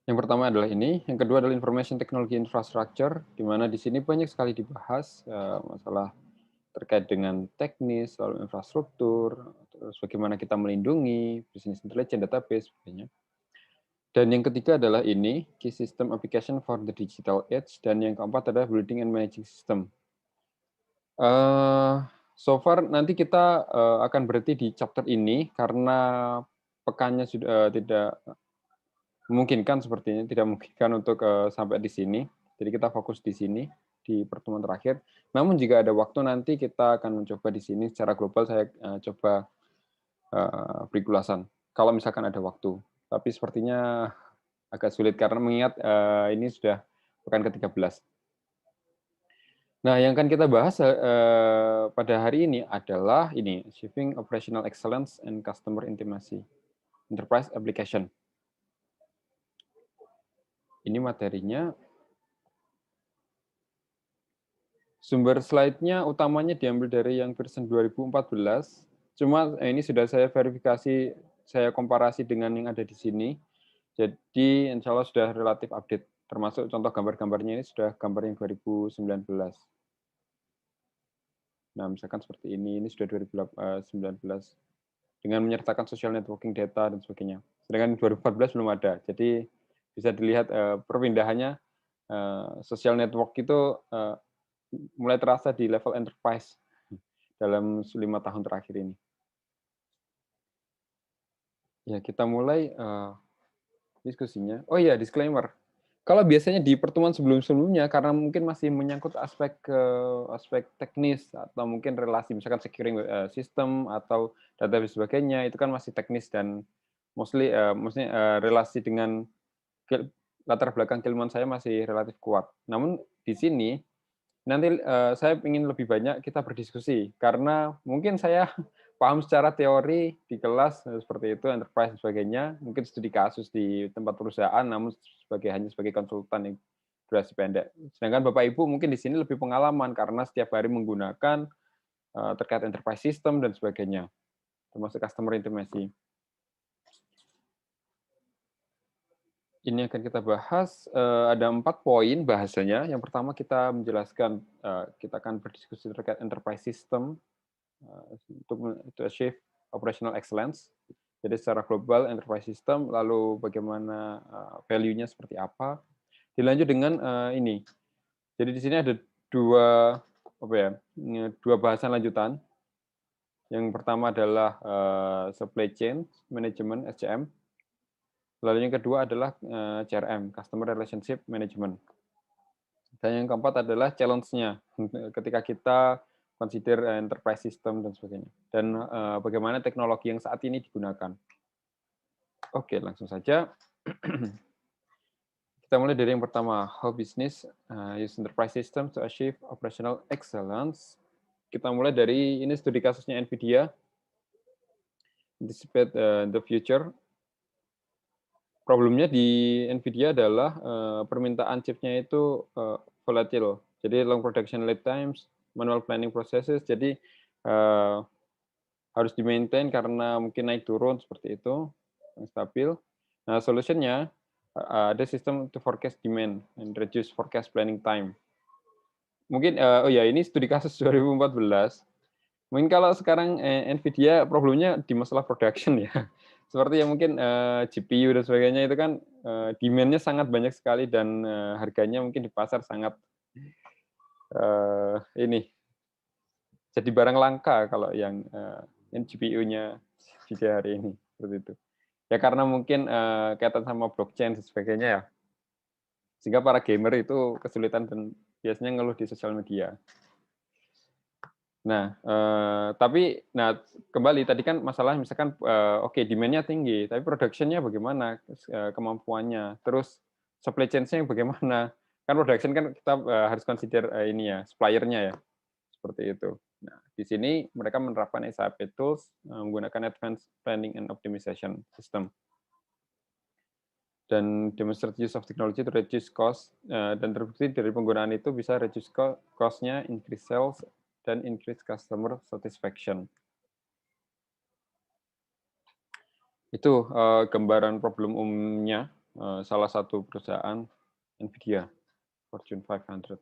Yang pertama adalah ini, yang kedua adalah information technology infrastructure, di mana di sini banyak sekali dibahas masalah terkait dengan teknis, lalu infrastruktur, terus bagaimana kita melindungi, business intelligence, database, sebagainya. Dan yang ketiga adalah ini, key system application for the digital age, dan yang keempat adalah building and managing system. So far nanti kita akan berhenti di chapter ini karena pekannya sudah tidak memungkinkan sepertinya, tidak memungkinkan untuk sampai di sini. Jadi kita fokus di sini di pertemuan terakhir. Namun jika ada waktu nanti kita akan mencoba di sini secara global saya coba beri ulasan. Kalau misalkan ada waktu. Tapi sepertinya agak sulit karena mengingat ini sudah pekan ke-13. Nah, yang akan kita bahas pada hari ini adalah ini, Achieving Operational Excellence and Customer Intimacy, Enterprise Application. Ini materinya. Sumber slide-nya utamanya diambil dari yang version 2014, cuma ini sudah saya verifikasi, saya komparasi dengan yang ada di sini. Jadi insya Allah sudah relatif update, termasuk contoh gambar-gambarnya ini sudah gambar yang 2019. Nah, misalkan seperti ini sudah 2019 dengan menyertakan social networking data dan sebagainya. Sedangkan 2014 belum ada. Jadi bisa dilihat perpindahannya social network itu mulai terasa di level enterprise dalam 5 tahun terakhir ini. Ya, kita mulai diskusinya. Oh iya, disclaimer. Kalau biasanya di pertemuan sebelum-sebelumnya, karena mungkin masih menyangkut aspek teknis atau mungkin relasi, misalkan securing sistem atau database sebagainya, itu kan masih teknis dan mostly maksudnya relasi dengan latar belakang keilmuan saya masih relatif kuat. Namun di sini nanti saya ingin lebih banyak kita berdiskusi karena mungkin saya paham secara teori di kelas seperti itu, enterprise dan sebagainya, mungkin studi kasus di tempat perusahaan, namun hanya sebagai konsultan yang durasi pendek. Sedangkan Bapak Ibu mungkin di sini lebih pengalaman karena setiap hari menggunakan terkait enterprise system dan sebagainya, termasuk customer intimacy. Ini akan kita bahas, ada 4 poin bahasanya. Yang pertama kita menjelaskan, kita akan berdiskusi terkait enterprise system, untuk to achieve operational excellence. Jadi secara global enterprise system, lalu bagaimana value-nya seperti apa. Dilanjut dengan ini. Jadi di sini ada dua dua bahasan lanjutan. Yang pertama adalah supply chain management (SCM). Lalu yang kedua adalah CRM (Customer Relationship Management). Dan yang keempat adalah challenge-nya ketika kita consider enterprise system dan sebagainya. Dan bagaimana teknologi yang saat ini digunakan. Oke, langsung saja. Kita mulai dari yang pertama, how business use enterprise system to achieve operational excellence. Kita mulai dari ini studi kasusnya NVIDIA, anticipate the future. Problemnya di NVIDIA adalah permintaan chipnya itu volatile. Jadi long production lead times, manual planning processes, jadi harus di-maintain karena mungkin naik turun seperti itu, yang stabil. Nah, solutionnya ada sistem to forecast demand and reduce forecast planning time. Mungkin oh ya ini studi kasus 2014. Mungkin kalau sekarang NVIDIA problemnya di masalah production ya. Seperti yang mungkin GPU dan sebagainya itu kan demand-nya sangat banyak sekali dan harganya mungkin di pasar sangat ini jadi barang langka kalau yang GPU-nya NVIDIA hari ini seperti itu. Ya karena mungkin kaitan sama blockchain dan sebagainya ya. Sehingga para gamer itu kesulitan dan biasanya ngeluh di sosial media. Nah, tapi kembali tadi kan masalah misalkan oke demand-nya tinggi, tapi production-nya bagaimana kemampuannya, terus supply chain-nya bagaimana? Kan production kan kita harus consider ini ya supplier-nya ya, seperti itu. Nah, di sini mereka menerapkan SAP tools menggunakan advanced planning and optimization system dan demonstrate use of technology to reduce cost dan terbukti dari penggunaan itu bisa reduce cost-nya, increase sales dan increase customer satisfaction. Itu gambaran problem umumnya. salah satu perusahaan Nvidia, Fortune 500.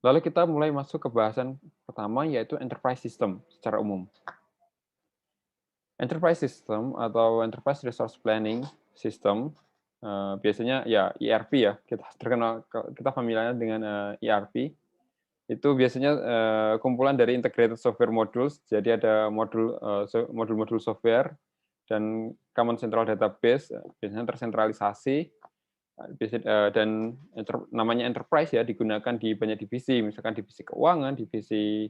Lalu kita mulai masuk ke bahasan pertama, yaitu enterprise system secara umum. Enterprise system atau enterprise resource planning system biasanya ya ERP ya, kita familiar dengan ERP. Itu biasanya kumpulan dari integrated software modules. Jadi ada modul-modul software dan common central database, biasanya tersentralisasi, dan namanya enterprise ya, digunakan di banyak divisi, misalkan divisi keuangan, divisi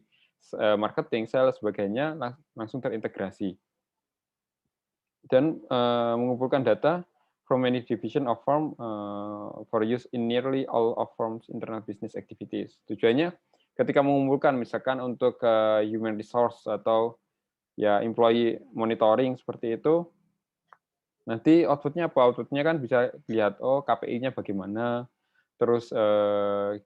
marketing, sales, sebagainya, langsung terintegrasi. Dan mengumpulkan data from many division of firm for use in nearly all of firms internal business activities. Tujuannya ketika mengumpulkan misalkan untuk human resource atau ya employee monitoring seperti itu, nanti outputnya apa? Outputnya kan bisa lihat, oh KPI-nya bagaimana, terus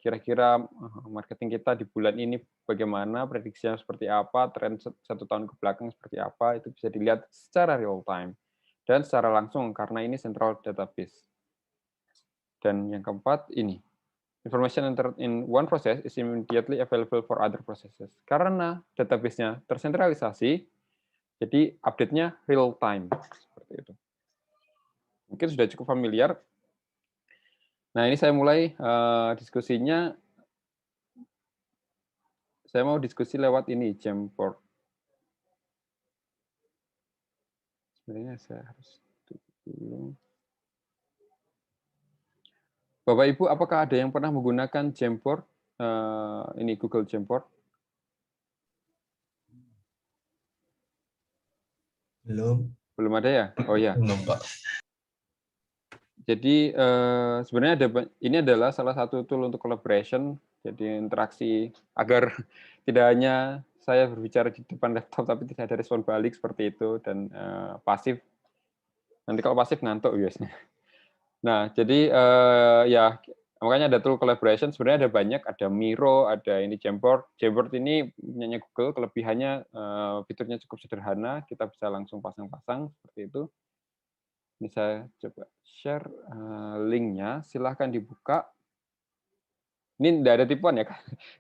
kira-kira marketing kita di bulan ini bagaimana, prediksinya seperti apa, tren 1 tahun ke belakang seperti apa, itu bisa dilihat secara real time dan secara langsung karena ini central database. Dan yang keempat ini, information entered in one process is immediately available for other processes. Karena database-nya tersentralisasi, jadi update-nya real time seperti itu. Mungkin sudah cukup familiar. Nah, ini saya mulai diskusinya. Saya mau diskusi lewat ini, Jamboard. Sebenarnya saya harus dulu. Bapak Ibu, apakah ada yang pernah menggunakan Jamboard? Ini Google Jamboard? Belum. Belum ada ya? Oh ya. Belum, Pak. Jadi sebenarnya ini adalah salah satu tool untuk collaboration, jadi interaksi agar tidak hanya saya berbicara di depan laptop tapi tidak ada respon balik seperti itu, dan pasif. Nanti kalau pasif ngantuk biasanya. Nah, jadi ya makanya ada tool collaboration. Sebenarnya ada banyak, ada Miro, ada ini Jamboard. Jamboard ini punyanya Google, kelebihannya fiturnya cukup sederhana, kita bisa langsung pasang-pasang seperti itu. Ini saya coba share linknya, silahkan dibuka. Ini tidak ada tipuan ya,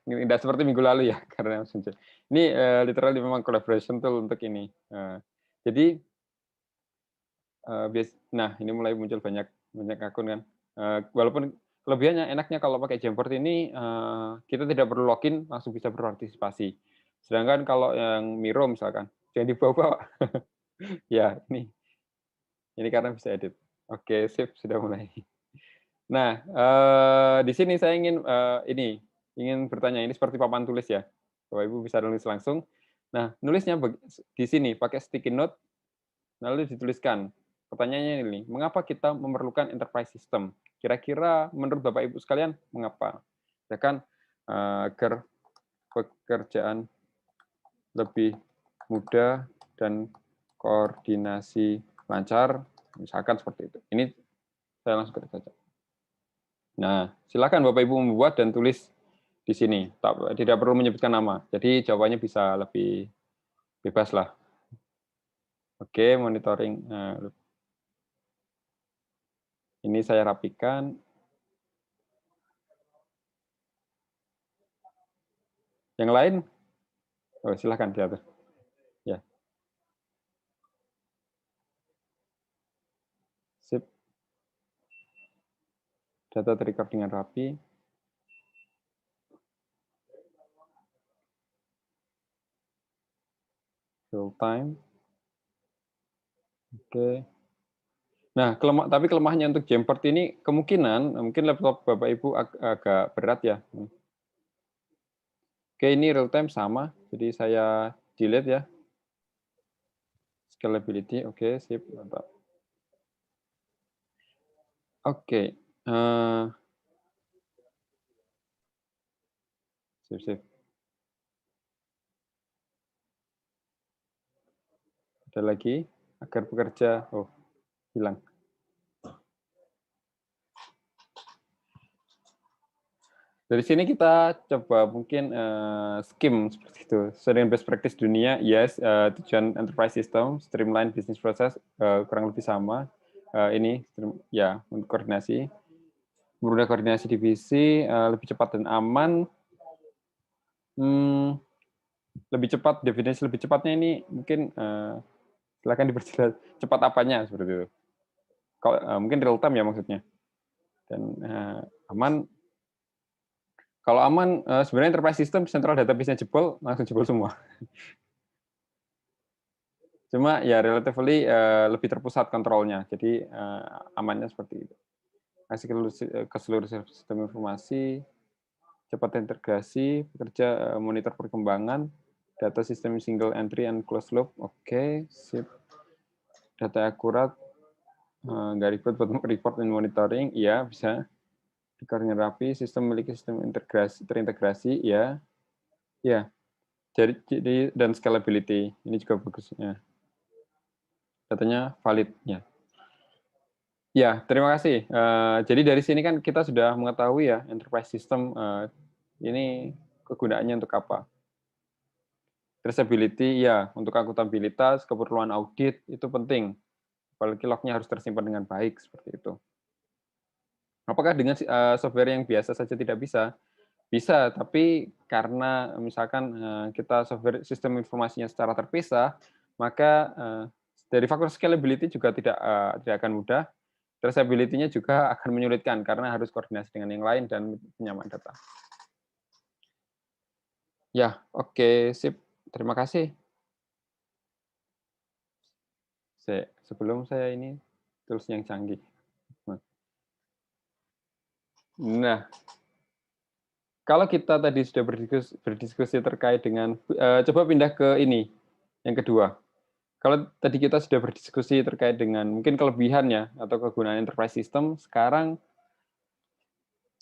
tidak seperti minggu lalu ya, karena ini literally memang collaboration tool untuk ini. Jadi, nah ini mulai muncul banyak akun kan. Walaupun kelebihannya, enaknya kalau pakai Jamboard ini kita tidak perlu login, langsung bisa berpartisipasi. Sedangkan kalau yang Miro misalkan, jangan dibawa-bawa. Ya, ini karena bisa edit. Oke, sip, sudah mulai. Nah, di sini saya ingin bertanya, ini seperti papan tulis ya. Bapak Ibu bisa nulis langsung. Nah, nulisnya di sini pakai sticky note, lalu dituliskan. Pertanyaannya ini, mengapa kita memerlukan enterprise system? Kira-kira menurut Bapak Ibu sekalian, mengapa? Ya kan, agar pekerjaan lebih mudah dan koordinasi lancar, misalkan seperti itu. Ini saya langsung ketik saja. Nah, silakan Bapak Ibu membuat dan tulis di sini. Tidak perlu menyebutkan nama. Jadi jawabannya bisa lebih bebas lah. Oke, monitoring. Ini saya rapikan. Yang lain? Oh, silakan diatur. Ya. Sip. Data ter-record dengan rapi. Real time. Oke. Nah, tapi kelemahannya untuk Jamboard ini kemungkinan mungkin laptop Bapak Ibu agak berat ya. Oke, ini real time sama. Jadi saya delete ya. Scalability, oke, sip, mantap. Oke. Sip. Ada lagi agar bekerja. Oh, hilang. Dari sini kita coba mungkin skim seperti itu. Sesuai dengan best practice dunia, yes, tujuan enterprise system, streamline business process kurang lebih sama. ini ya untuk koordinasi, mempermudah koordinasi divisi, lebih cepat dan aman. Lebih cepat, definisi lebih cepatnya ini mungkin silakan diperjelas cepat apanya seperti itu. Kalau mungkin real time ya maksudnya. Dan aman. Kalau aman, sebenarnya enterprise system central database-nya jebol, langsung jebol semua. Cuma ya relatively lebih terpusat kontrolnya, jadi amannya seperti itu. Kasih ke seluruh sistem informasi, cepat integrasi, bekerja monitor perkembangan, data sistem single entry and closed loop, oke, sip. Data akurat, nggak ribet buat report dan monitoring, iya bisa. Dekarnya rapi, sistem memiliki sistem terintegrasi, ya, ya. Jadi dan scalability, ini juga bagusnya. Datanya validnya. Ya, terima kasih. Jadi dari sini kan kita sudah mengetahui ya enterprise system ini kegunaannya untuk apa. Traceability ya untuk akuntabilitas, keperluan audit itu penting. Apalagi lognya harus tersimpan dengan baik seperti itu. Apakah dengan software yang biasa saja tidak bisa? Bisa, tapi karena misalkan kita software sistem informasinya secara terpisah, maka dari faktor scalability juga tidak akan mudah. Traceability-nya juga akan menyulitkan karena harus koordinasi dengan yang lain dan penyamaan data. Ya, oke, sip. Terima kasih. Sebelum saya ini tools yang canggih. Nah, kalau kita tadi sudah berdiskusi terkait dengan, coba pindah ke ini, yang kedua. Kalau tadi kita sudah berdiskusi terkait dengan mungkin kelebihannya atau kegunaan enterprise system, sekarang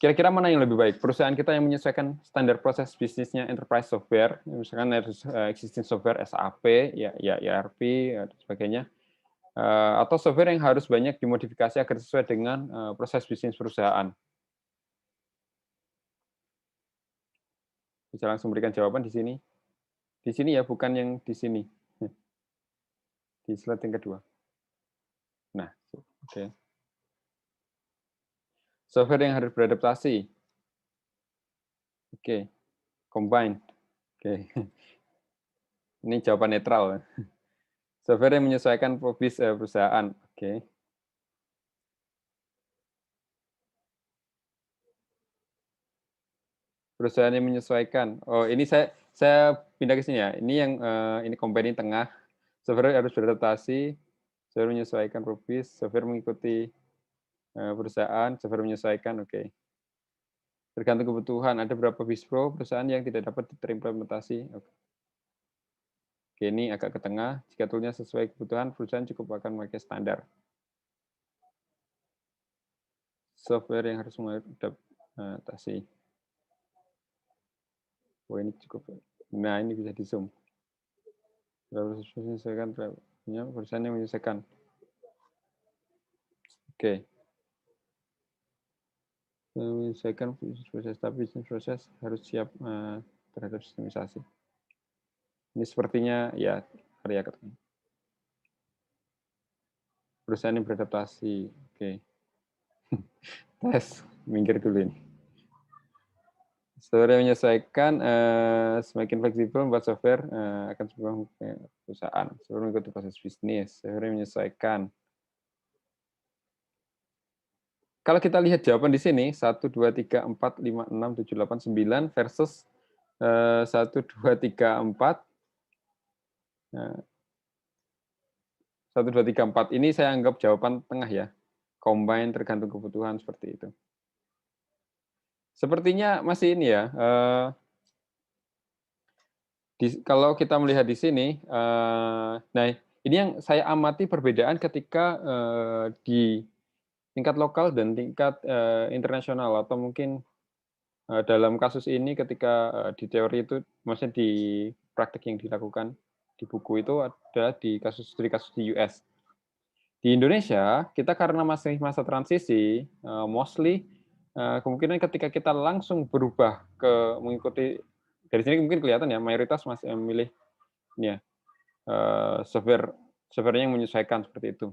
kira-kira mana yang lebih baik? Perusahaan kita yang menyesuaikan standar proses bisnisnya enterprise software, misalkan harus existing software SAP, ya ERP, dan sebagainya, atau software yang harus banyak dimodifikasi agar sesuai dengan proses bisnis perusahaan. Bisa langsung berikan jawaban di sini. Di sini ya, bukan yang di sini. Di slide yang kedua. Nah, oke. Software yang harus beradaptasi. Oke. Combined. Oke. Ini jawaban netral. Software yang menyesuaikan perusahaan. Oke. Perusahaan yang menyesuaikan. Oh, ini saya pindah ke sini ya. Ini yang ini company tengah. Software harus beradaptasi. Software menyesuaikan profis. Software mengikuti perusahaan. Software menyesuaikan. Oke. Tergantung kebutuhan. Ada berapa bispro perusahaan yang tidak dapat terimplementasi. Oke, ini agak ke tengah. Jika toolnya sesuai kebutuhan, perusahaan cukup akan memakai standar. Software yang harus mengadaptasi. Oh, ini cukup. Nah, ini bisa di zoom. Menyesuaikan perusahaan yang menyesuaikan. Oke. Menyesuaikan proses, tapi bisnis proses harus siap terhadap sistemisasi. Ini sepertinya ya karya ketemu. Perusahaan yang beradaptasi. Oke. Tes, minggir dulu ini. Software yang menyesuaikan semakin fleksibel membuat software akan sebuah perusahaan. Software mengikuti proses bisnis. Software yang menyesuaikan. Kalau kita lihat jawaban di sini, 1, 2, 3, 4, 5, 6, 7, 8, 9 versus 1, 2, 3, 4. 1, 2, 3, 4. Ini saya anggap jawaban tengah ya. Combine tergantung kebutuhan seperti itu. Sepertinya masih ini ya. Kalau kita melihat di sini, nah ini yang saya amati perbedaan ketika di tingkat lokal dan tingkat internasional atau mungkin dalam kasus ini ketika di teori itu, maksudnya di praktik yang dilakukan di buku itu adalah di kasus di US. Di Indonesia, kita karena masih masa transisi, mostly kemungkinan ketika kita langsung berubah ke mengikuti, dari sini mungkin kelihatan ya, mayoritas masih memilih ya, software yang menyesuaikan seperti itu.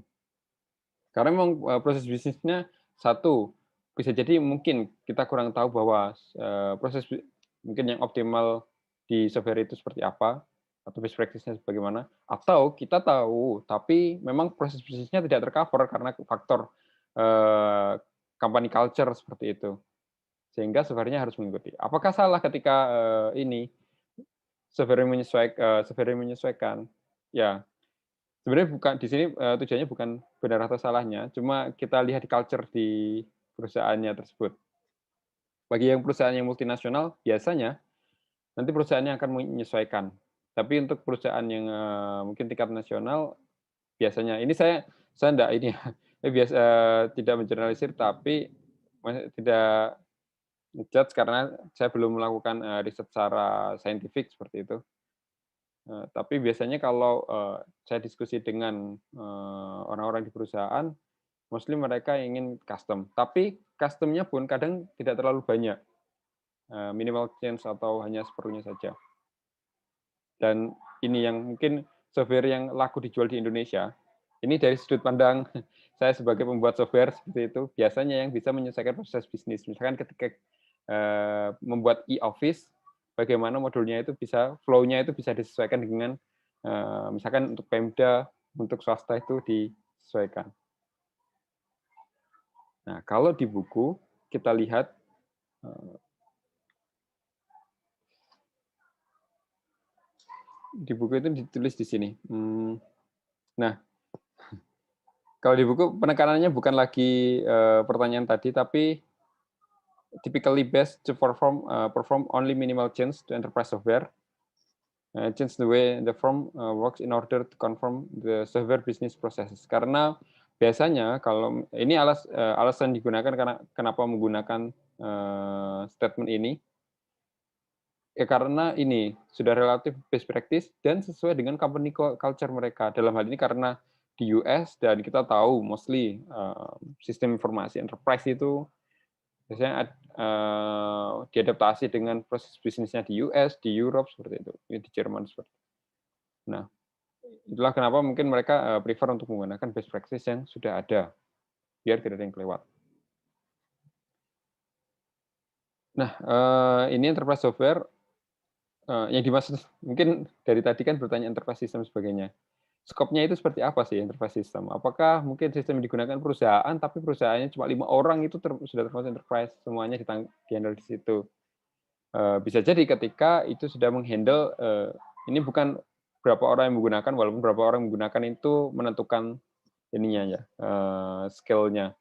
Karena memang proses bisnisnya satu, bisa jadi mungkin kita kurang tahu bahwa proses mungkin yang optimal di software itu seperti apa, atau best practice-nya bagaimana, atau kita tahu, tapi memang proses bisnisnya tidak tercover karena faktor company culture seperti itu. Sehingga software-nya harus mengikuti. Apakah salah ketika ini software yang menyesuaikan? Ya, sebenarnya bukan di sini tujuannya bukan benar atau salahnya, cuma kita lihat di culture di perusahaannya tersebut. Bagi yang perusahaan yang multinasional, biasanya nanti perusahaannya akan menyesuaikan. Tapi untuk perusahaan yang mungkin tingkat nasional, biasanya ini saya enggak ini ya, tidak mengeneralisir, tapi tidak ngejudge karena saya belum melakukan riset secara saintifik seperti itu. Tapi biasanya kalau saya diskusi dengan orang-orang di perusahaan, mostly mereka ingin custom. Tapi custom-nya pun kadang tidak terlalu banyak, minimal change atau hanya seperlunya saja. Dan ini yang mungkin software yang laku dijual di Indonesia, ini dari sudut pandang saya sebagai pembuat software seperti itu, biasanya yang bisa menyelesaikan proses bisnis. Misalkan ketika membuat e-office, bagaimana modulnya itu bisa, flow-nya itu bisa disesuaikan dengan, misalkan untuk Pemda, untuk swasta itu disesuaikan. Nah, kalau di buku, kita lihat, di buku itu ditulis di sini. Nah, kalau di buku penekanannya bukan lagi pertanyaan tadi, tapi typically best to perform only minimal change to enterprise software. Change the way the firm works in order to confirm the software business processes. Karena biasanya kalau ini alasan digunakan karena kenapa menggunakan statement ini, ya karena ini sudah relatif best practice dan sesuai dengan company culture mereka. Dalam hal ini karena di US dan kita tahu mostly sistem informasi enterprise itu biasanya diadaptasi dengan proses bisnisnya di US, di Europe seperti itu, di Jerman seperti itu. Nah, itulah kenapa mungkin mereka prefer untuk menggunakan best practice yang sudah ada, biar tidak ada yang kelewat. Nah, ini enterprise software yang dimaksud mungkin dari tadi kan bertanya enterprise system sebagainya. Skopnya itu seperti apa sih enterprise system? Apakah mungkin sistem yang digunakan perusahaan, tapi perusahaannya cuma 5 orang itu sudah termasuk enterprise, semuanya dihandle di situ. Bisa jadi ketika itu sudah menghandle, ini bukan berapa orang yang menggunakan, walaupun berapa orang yang menggunakan itu menentukan ininya ya, skill-nya.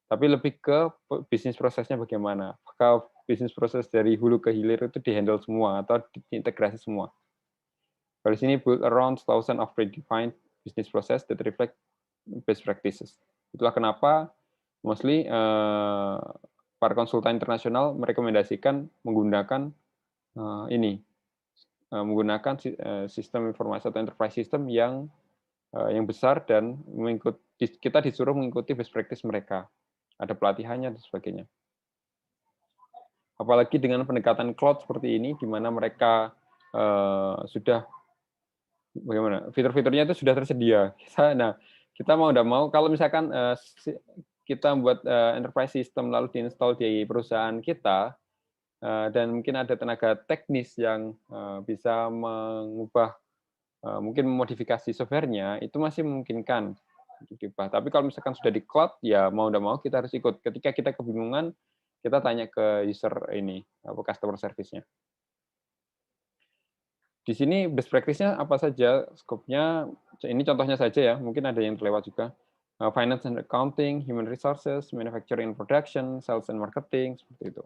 Tapi lebih ke bisnis prosesnya bagaimana. Apakah bisnis proses dari hulu ke hilir itu dihandle semua atau diintegrasi semua. Kalau di sini build around thousands of predefined business process that reflect best practices. Itulah kenapa mostly para konsultan internasional merekomendasikan menggunakan ini, menggunakan sistem informasi atau enterprise system yang besar dan kita disuruh mengikuti best practice mereka. Ada pelatihannya dan sebagainya. Apalagi dengan pendekatan cloud seperti ini, di mana mereka sudah bagaimana fitur-fiturnya itu sudah tersedia. Kita mau tidak mau, kalau misalkan kita membuat enterprise system lalu diinstal di perusahaan kita, dan mungkin ada tenaga teknis yang bisa mengubah, mungkin memodifikasi software-nya, itu masih memungkinkan untuk diubah. Tapi kalau misalkan sudah di cloud, ya mau tidak mau kita harus ikut. Ketika kita kebingungan, kita tanya ke user ini, customer service-nya. Di sini best practice-nya apa saja, skopnya, ini contohnya saja ya, mungkin ada yang terlewat juga. Finance and accounting, human resources, manufacturing and production, sales and marketing, seperti itu.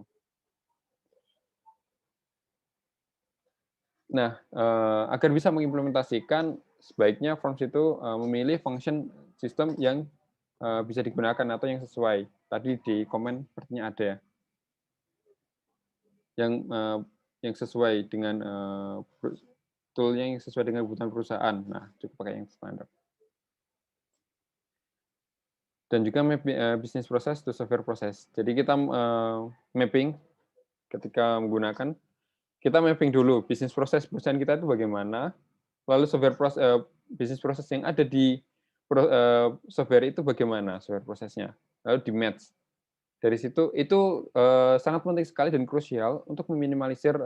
Nah, agar bisa mengimplementasikan, sebaiknya firms itu memilih function sistem yang bisa digunakan atau yang sesuai. Tadi di komen sepertinya ada ya. Yang sesuai dengan tool-nya yang sesuai dengan kebutuhan perusahaan. Nah, cukup pakai yang standar. Dan juga business process to software process. Jadi kita mapping ketika menggunakan, kita mapping dulu bisnis proses perusahaan kita itu bagaimana, lalu software business process yang ada di software itu bagaimana software prosesnya, lalu di-match. Dari situ itu sangat penting sekali dan krusial untuk meminimalisir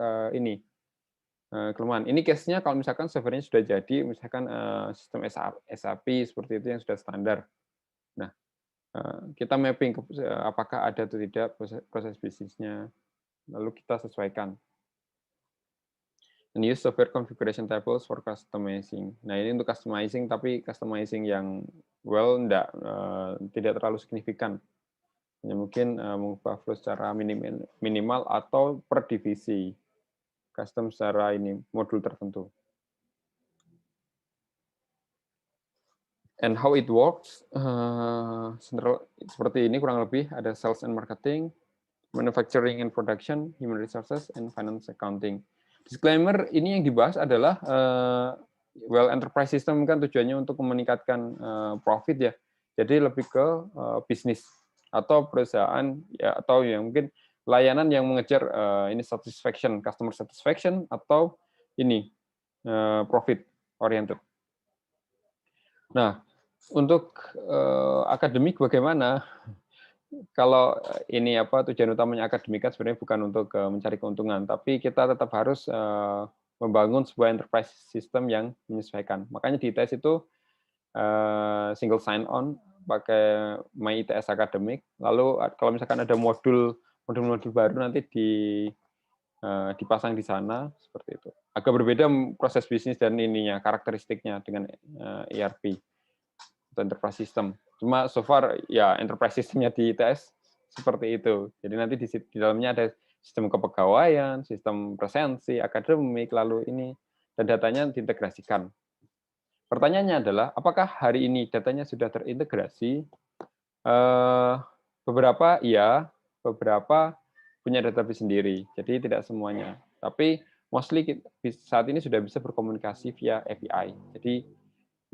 kelemahan. Ini case-nya kalau misalkan software-nya sudah jadi, misalkan sistem SAP seperti itu yang sudah standar. Nah, kita mapping apakah ada atau tidak proses bisnisnya, lalu kita sesuaikan. And use software configuration tables for customizing. Nah, ini untuk customizing, tapi customizing yang tidak terlalu signifikan. Hanya mungkin mengubah flow secara minimal atau per divisi. Custom secara modul tertentu. And how it works, seperti ini kurang lebih, ada sales and marketing, manufacturing and production, human resources, and finance accounting. Disclaimer, ini yang dibahas adalah enterprise system kan tujuannya untuk meningkatkan profit ya. Jadi lebih ke bisnis atau perusahaan ya, atau yang mungkin layanan yang mengejar ini satisfaction, customer satisfaction, atau ini profit oriented. Nah, untuk akademik bagaimana? Kalau ini tujuan utamanya akademik kan sebenarnya bukan untuk mencari keuntungan, tapi kita tetap harus membangun sebuah enterprise system yang menyesuaikan. Makanya di ITS itu single sign on pakai My ITS Academic. Lalu kalau misalkan ada modul baru nanti dipasang di sana seperti itu. Agak berbeda proses bisnis dan karakteristiknya dengan ERP atau enterprise system. Cuma so far ya enterprise systemnya di ITS seperti itu. Jadi nanti di dalamnya ada sistem kepegawaian, sistem presensi, akademik, lalu dan datanya diintegrasikan. Pertanyaannya adalah, apakah hari ini datanya sudah terintegrasi? Beberapa iya, beberapa punya database sendiri. Jadi tidak semuanya. Tapi mostly saat ini sudah bisa berkomunikasi via API. Jadi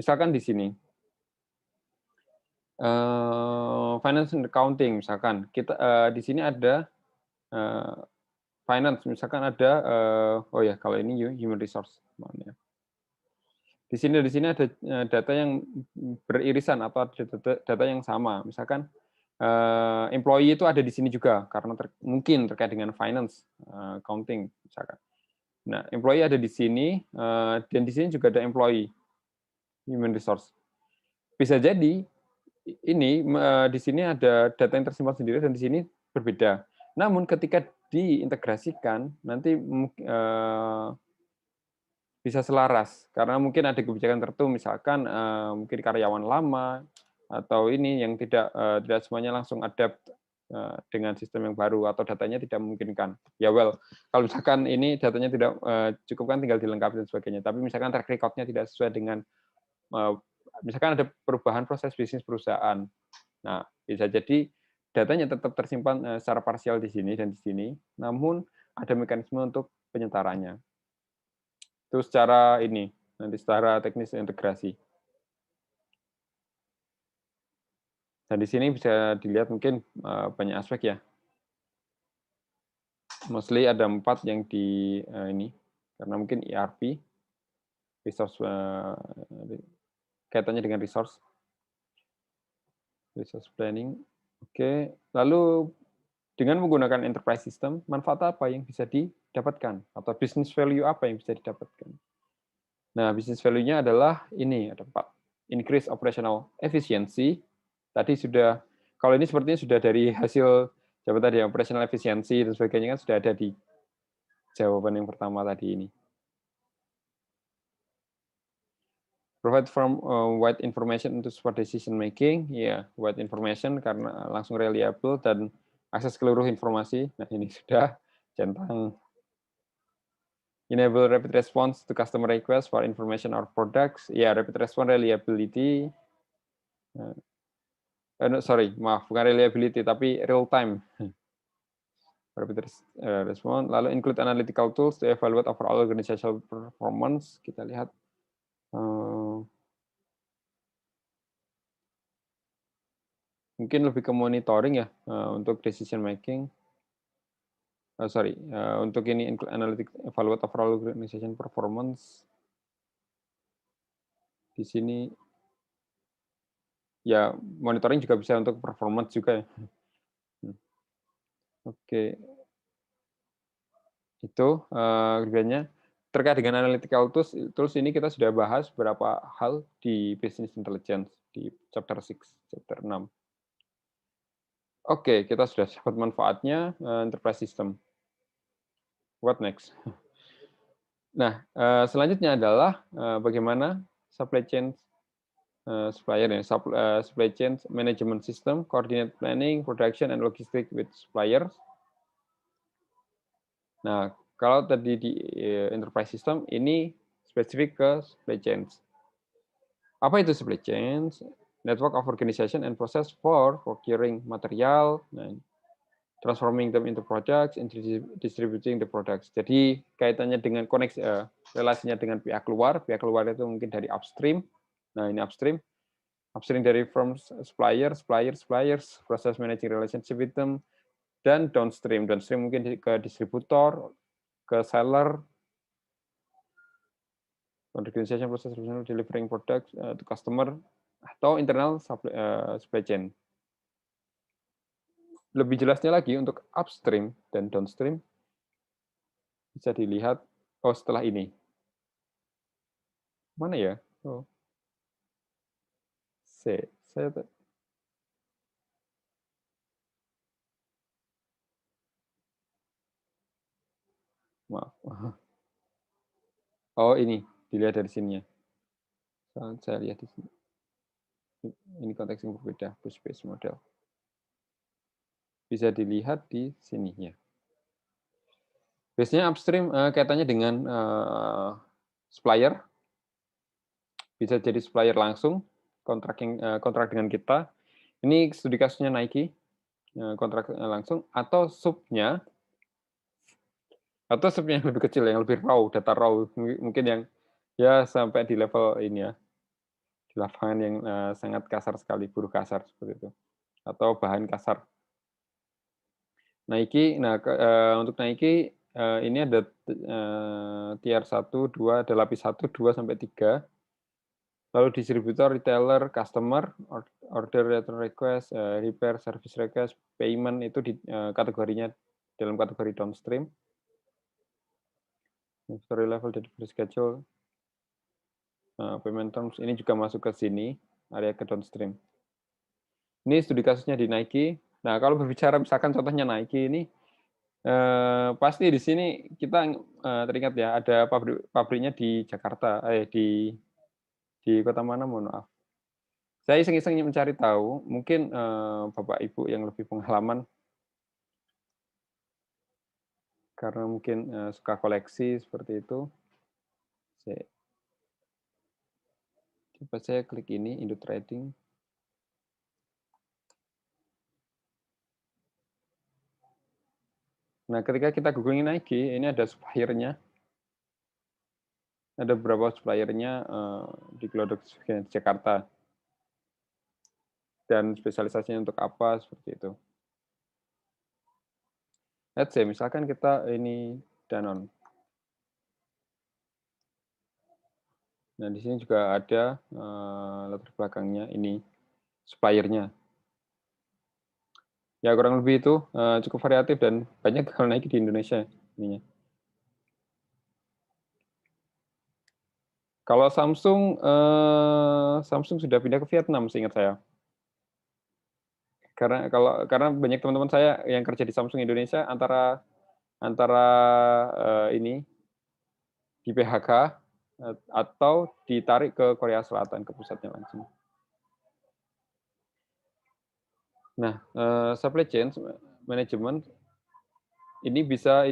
misalkan di sini, finance and accounting misalkan kita di sini ada finance misalkan ada kalau ini human resource di sini ada data yang beririsan atau data yang sama misalkan employee itu ada di sini juga karena mungkin terkait dengan finance accounting misalkan. Nah, employee ada di sini dan di sini juga ada employee human resource. Bisa jadi ini di sini ada data yang tersimpan sendiri dan di sini berbeda. Namun ketika diintegrasikan nanti bisa selaras karena mungkin ada kebijakan tertentu misalkan mungkin karyawan lama atau ini yang tidak semuanya langsung adapt dengan sistem yang baru atau datanya tidak memungkinkan. Ya kalau misalkan ini datanya tidak cukup kan tinggal dilengkapi dan sebagainya. Tapi misalkan track record-nya tidak sesuai dengan misalkan ada perubahan proses bisnis perusahaan. Nah, bisa jadi datanya tetap tersimpan secara parsial di sini dan di sini, namun ada mekanisme untuk penyetaranya. Itu secara nanti secara teknis integrasi. Nah, di sini bisa dilihat mungkin banyak aspek ya. Mostly ada 4 yang di ini, karena mungkin ERP, resource kaitannya dengan resource planning. Oke, lalu dengan menggunakan enterprise system, manfaat apa yang bisa didapatkan? Atau business value apa yang bisa didapatkan? Nah, business value-nya adalah ada 4. Increase operational efficiency. Tadi sudah, kalau ini sepertinya sudah dari hasil jawaban tadi, operational efficiency dan sebagainya kan sudah ada di jawaban yang pertama tadi ini. Provide from wide information untuk support decision making. Ya, wide information karena langsung reliable dan akses seluruh informasi. Nah, ini sudah centang. Enable rapid response to customer request for information or products. Ya, rapid response reliability. Bukan reliability, tapi real time. Rapid response. Lalu include analytical tools to evaluate overall organizational performance. Kita lihat. Mungkin lebih ke monitoring ya untuk decision making. Untuk ini analytics evaluate overall organization performance. Di sini ya monitoring juga bisa untuk performance juga ya. Oke, itu kemudiannya terkait dengan analytical tools ini kita sudah bahas beberapa hal di business intelligence di chapter 6, chapter 6. Oke, kita sudah dapat manfaatnya enterprise system. What next? Nah, selanjutnya adalah bagaimana supply chain supplier ya, supply chain management system, coordinate planning, production, and logistics with suppliers. Nah, kalau tadi di enterprise system ini spesifik ke supply chain. Apa itu supply chain? Network of organization and process for procuring material, transforming them into products, and distributing the products. Jadi kaitannya dengan koneksi relasinya dengan pihak luar itu mungkin dari upstream. Nah, ini upstream dari firms, suppliers, process managing relationship with them, dan downstream mungkin ke distributor, ke seller, organization process delivering products to customer, atau internal supply chain. Lebih jelasnya lagi untuk upstream dan downstream bisa dilihat setelah ini. Mana ya? Saya maaf. Oh, ini dilihat dari sininya. Saya lihat di sini. Ini konteks yang berbeda, push-based model. Bisa dilihat di sininya. Biasanya upstream kaitannya dengan supplier. Bisa jadi supplier langsung, kontrak dengan kita. Ini studi kasusnya Nike, kontrak langsung, atau subnya yang lebih kecil, yang lebih raw, data raw, mungkin yang ya sampai di level ini ya, di lapangan yang sangat kasar sekali, buruh kasar seperti itu, atau bahan kasar. Nike, untuk Nike ini ada tier 1, 2, ada lapis 1, 2, sampai 3. Lalu distributor, retailer, customer, order return request, repair, service request, payment itu di kategorinya dalam kategori downstream. Inventory level, delivery schedule, payment terms ini juga masuk ke sini, area ke downstream. Ini studi kasusnya di Nike. Nah, kalau berbicara misalkan contohnya Nike ini, pasti di sini kita teringat ya, ada pabriknya di Jakarta, di kota mana, mohon maaf. Saya iseng-iseng mencari tahu, mungkin Bapak Ibu yang lebih pengalaman, karena mungkin suka koleksi seperti itu. Coba saya klik ini, Indo Trading. Nah, ketika kita googling Nike, ini ada suppliernya. Ada beberapa suppliernya di Glodok Jakarta. Dan spesialisasinya untuk apa, seperti itu. Let's say, misalkan kita ini Danone. Nah, di sini juga ada latar belakangnya, ini suppliernya. Ya, kurang lebih itu cukup variatif dan banyak kalau Nike di Indonesia. Ininya. Kalau Samsung, Samsung sudah pindah ke Vietnam, seingat saya. Karena banyak teman-teman saya yang kerja di Samsung Indonesia antara ini di PHK atau ditarik ke Korea Selatan, ke pusatnya langsung. Nah, supply chain management ini bisa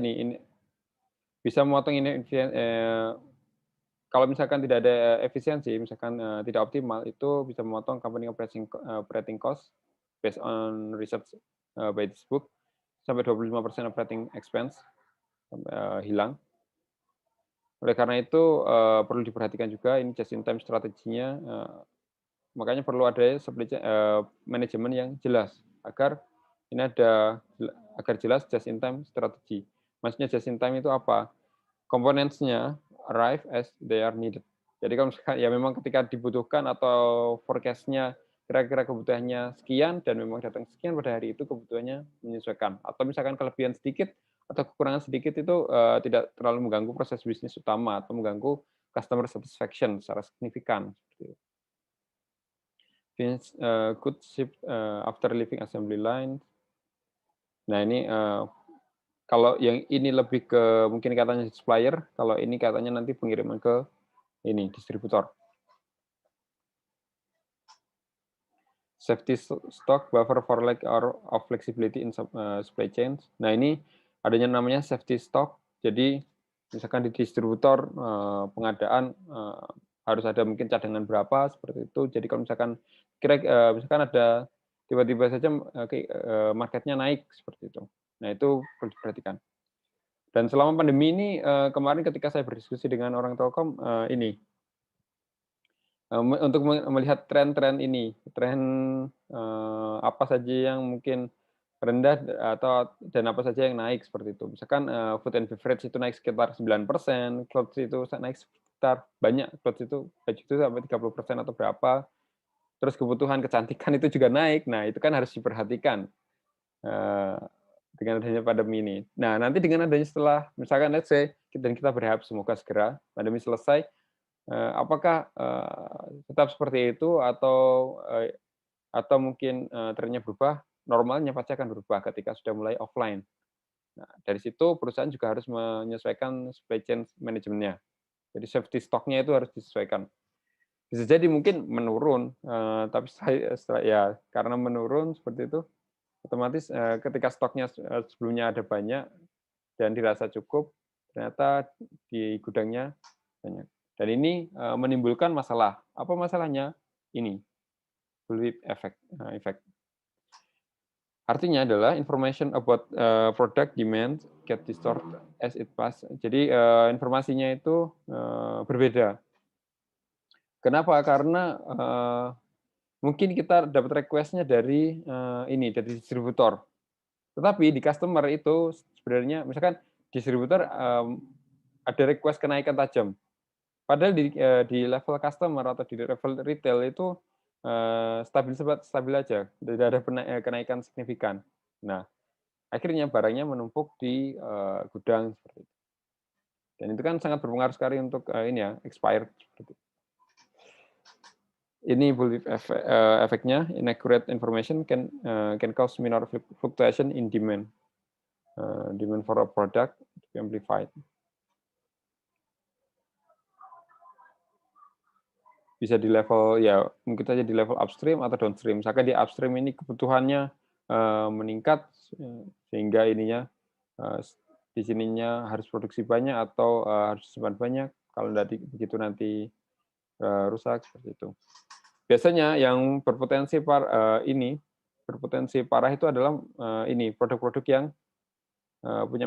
memotong ini kalau misalkan tidak ada efisiensi, misalkan tidak optimal, itu bisa memotong company operating cost based on research by this book sampai 25% operating expense hilang. Oleh karena itu perlu diperhatikan juga ini just in time strateginya, makanya perlu ada supply chain manajemen yang jelas agar jelas just in time strategi. Maksudnya just in time itu apa? Components-nya arrive as they are needed. Jadi kalau misalkan ya memang ketika dibutuhkan atau forecast-nya kira-kira kebutuhannya sekian dan memang datang sekian pada hari itu kebutuhannya menyesuaikan. Atau misalkan kelebihan sedikit atau kekurangan sedikit itu tidak terlalu mengganggu proses bisnis utama atau mengganggu customer satisfaction secara signifikan. Finish good ship after leaving assembly line. Nah ini kalau yang ini lebih ke mungkin katanya supplier, kalau ini katanya nanti pengiriman ke ini distributor. Safety stock buffer for lack of flexibility in supply chains. Nah ini adanya namanya safety stock. Jadi misalkan di distributor pengadaan harus ada mungkin cadangan berapa seperti itu. Jadi kalau misalkan misalkan ada tiba-tiba saja marketnya naik seperti itu. Nah itu perlu diperhatikan. Dan selama pandemi ini kemarin ketika saya berdiskusi dengan orang Telkom ini untuk melihat tren-tren ini, tren apa saja yang mungkin rendah dan apa saja yang naik seperti itu. Misalkan food and beverage itu naik sekitar 9%, clothes itu naik sekitar banyak, clothes itu baju itu sampai 30% atau berapa. Terus kebutuhan kecantikan itu juga naik. Nah, itu kan harus diperhatikan dengan adanya pandemi ini. Nah, nanti dengan adanya setelah misalkan let's say dan kita berharap semoga segera pandemi selesai, apakah tetap seperti itu atau mungkin trennya berubah, normalnya pasti akan berubah ketika sudah mulai offline. Nah, dari situ perusahaan juga harus menyesuaikan supply chain manajemennya. Jadi safety stock-nya itu harus disesuaikan. Bisa jadi mungkin menurun, tapi setelah ya karena menurun seperti itu, otomatis ketika stoknya sebelumnya ada banyak dan dirasa cukup, ternyata di gudangnya banyak. Dan ini menimbulkan masalah. Apa masalahnya? Ini, bullwhip effect. Artinya adalah information about product demand get distorted as it pass. Jadi informasinya itu berbeda. Kenapa? Karena mungkin kita dapat request-nya dari dari distributor. Tetapi di customer itu sebenarnya misalkan distributor ada request kenaikan tajam. Padahal di level customer atau di level retail itu stabil aja, tidak ada kenaikan signifikan. Nah, akhirnya barangnya menumpuk di gudang seperti itu. Dan itu kan sangat berpengaruh sekali untuk expired seperti itu. Ini bullwhip efeknya, inaccurate information can cause minor fluctuation in demand. Demand for a product to be amplified. Bisa di level ya mungkin saja di level upstream atau downstream. Misalkan di upstream ini kebutuhannya meningkat sehingga ininya di sininya harus produksi banyak atau harus simpan banyak. Kalau begitu nanti rusak seperti itu. Biasanya yang berpotensi parah itu adalah produk-produk yang punya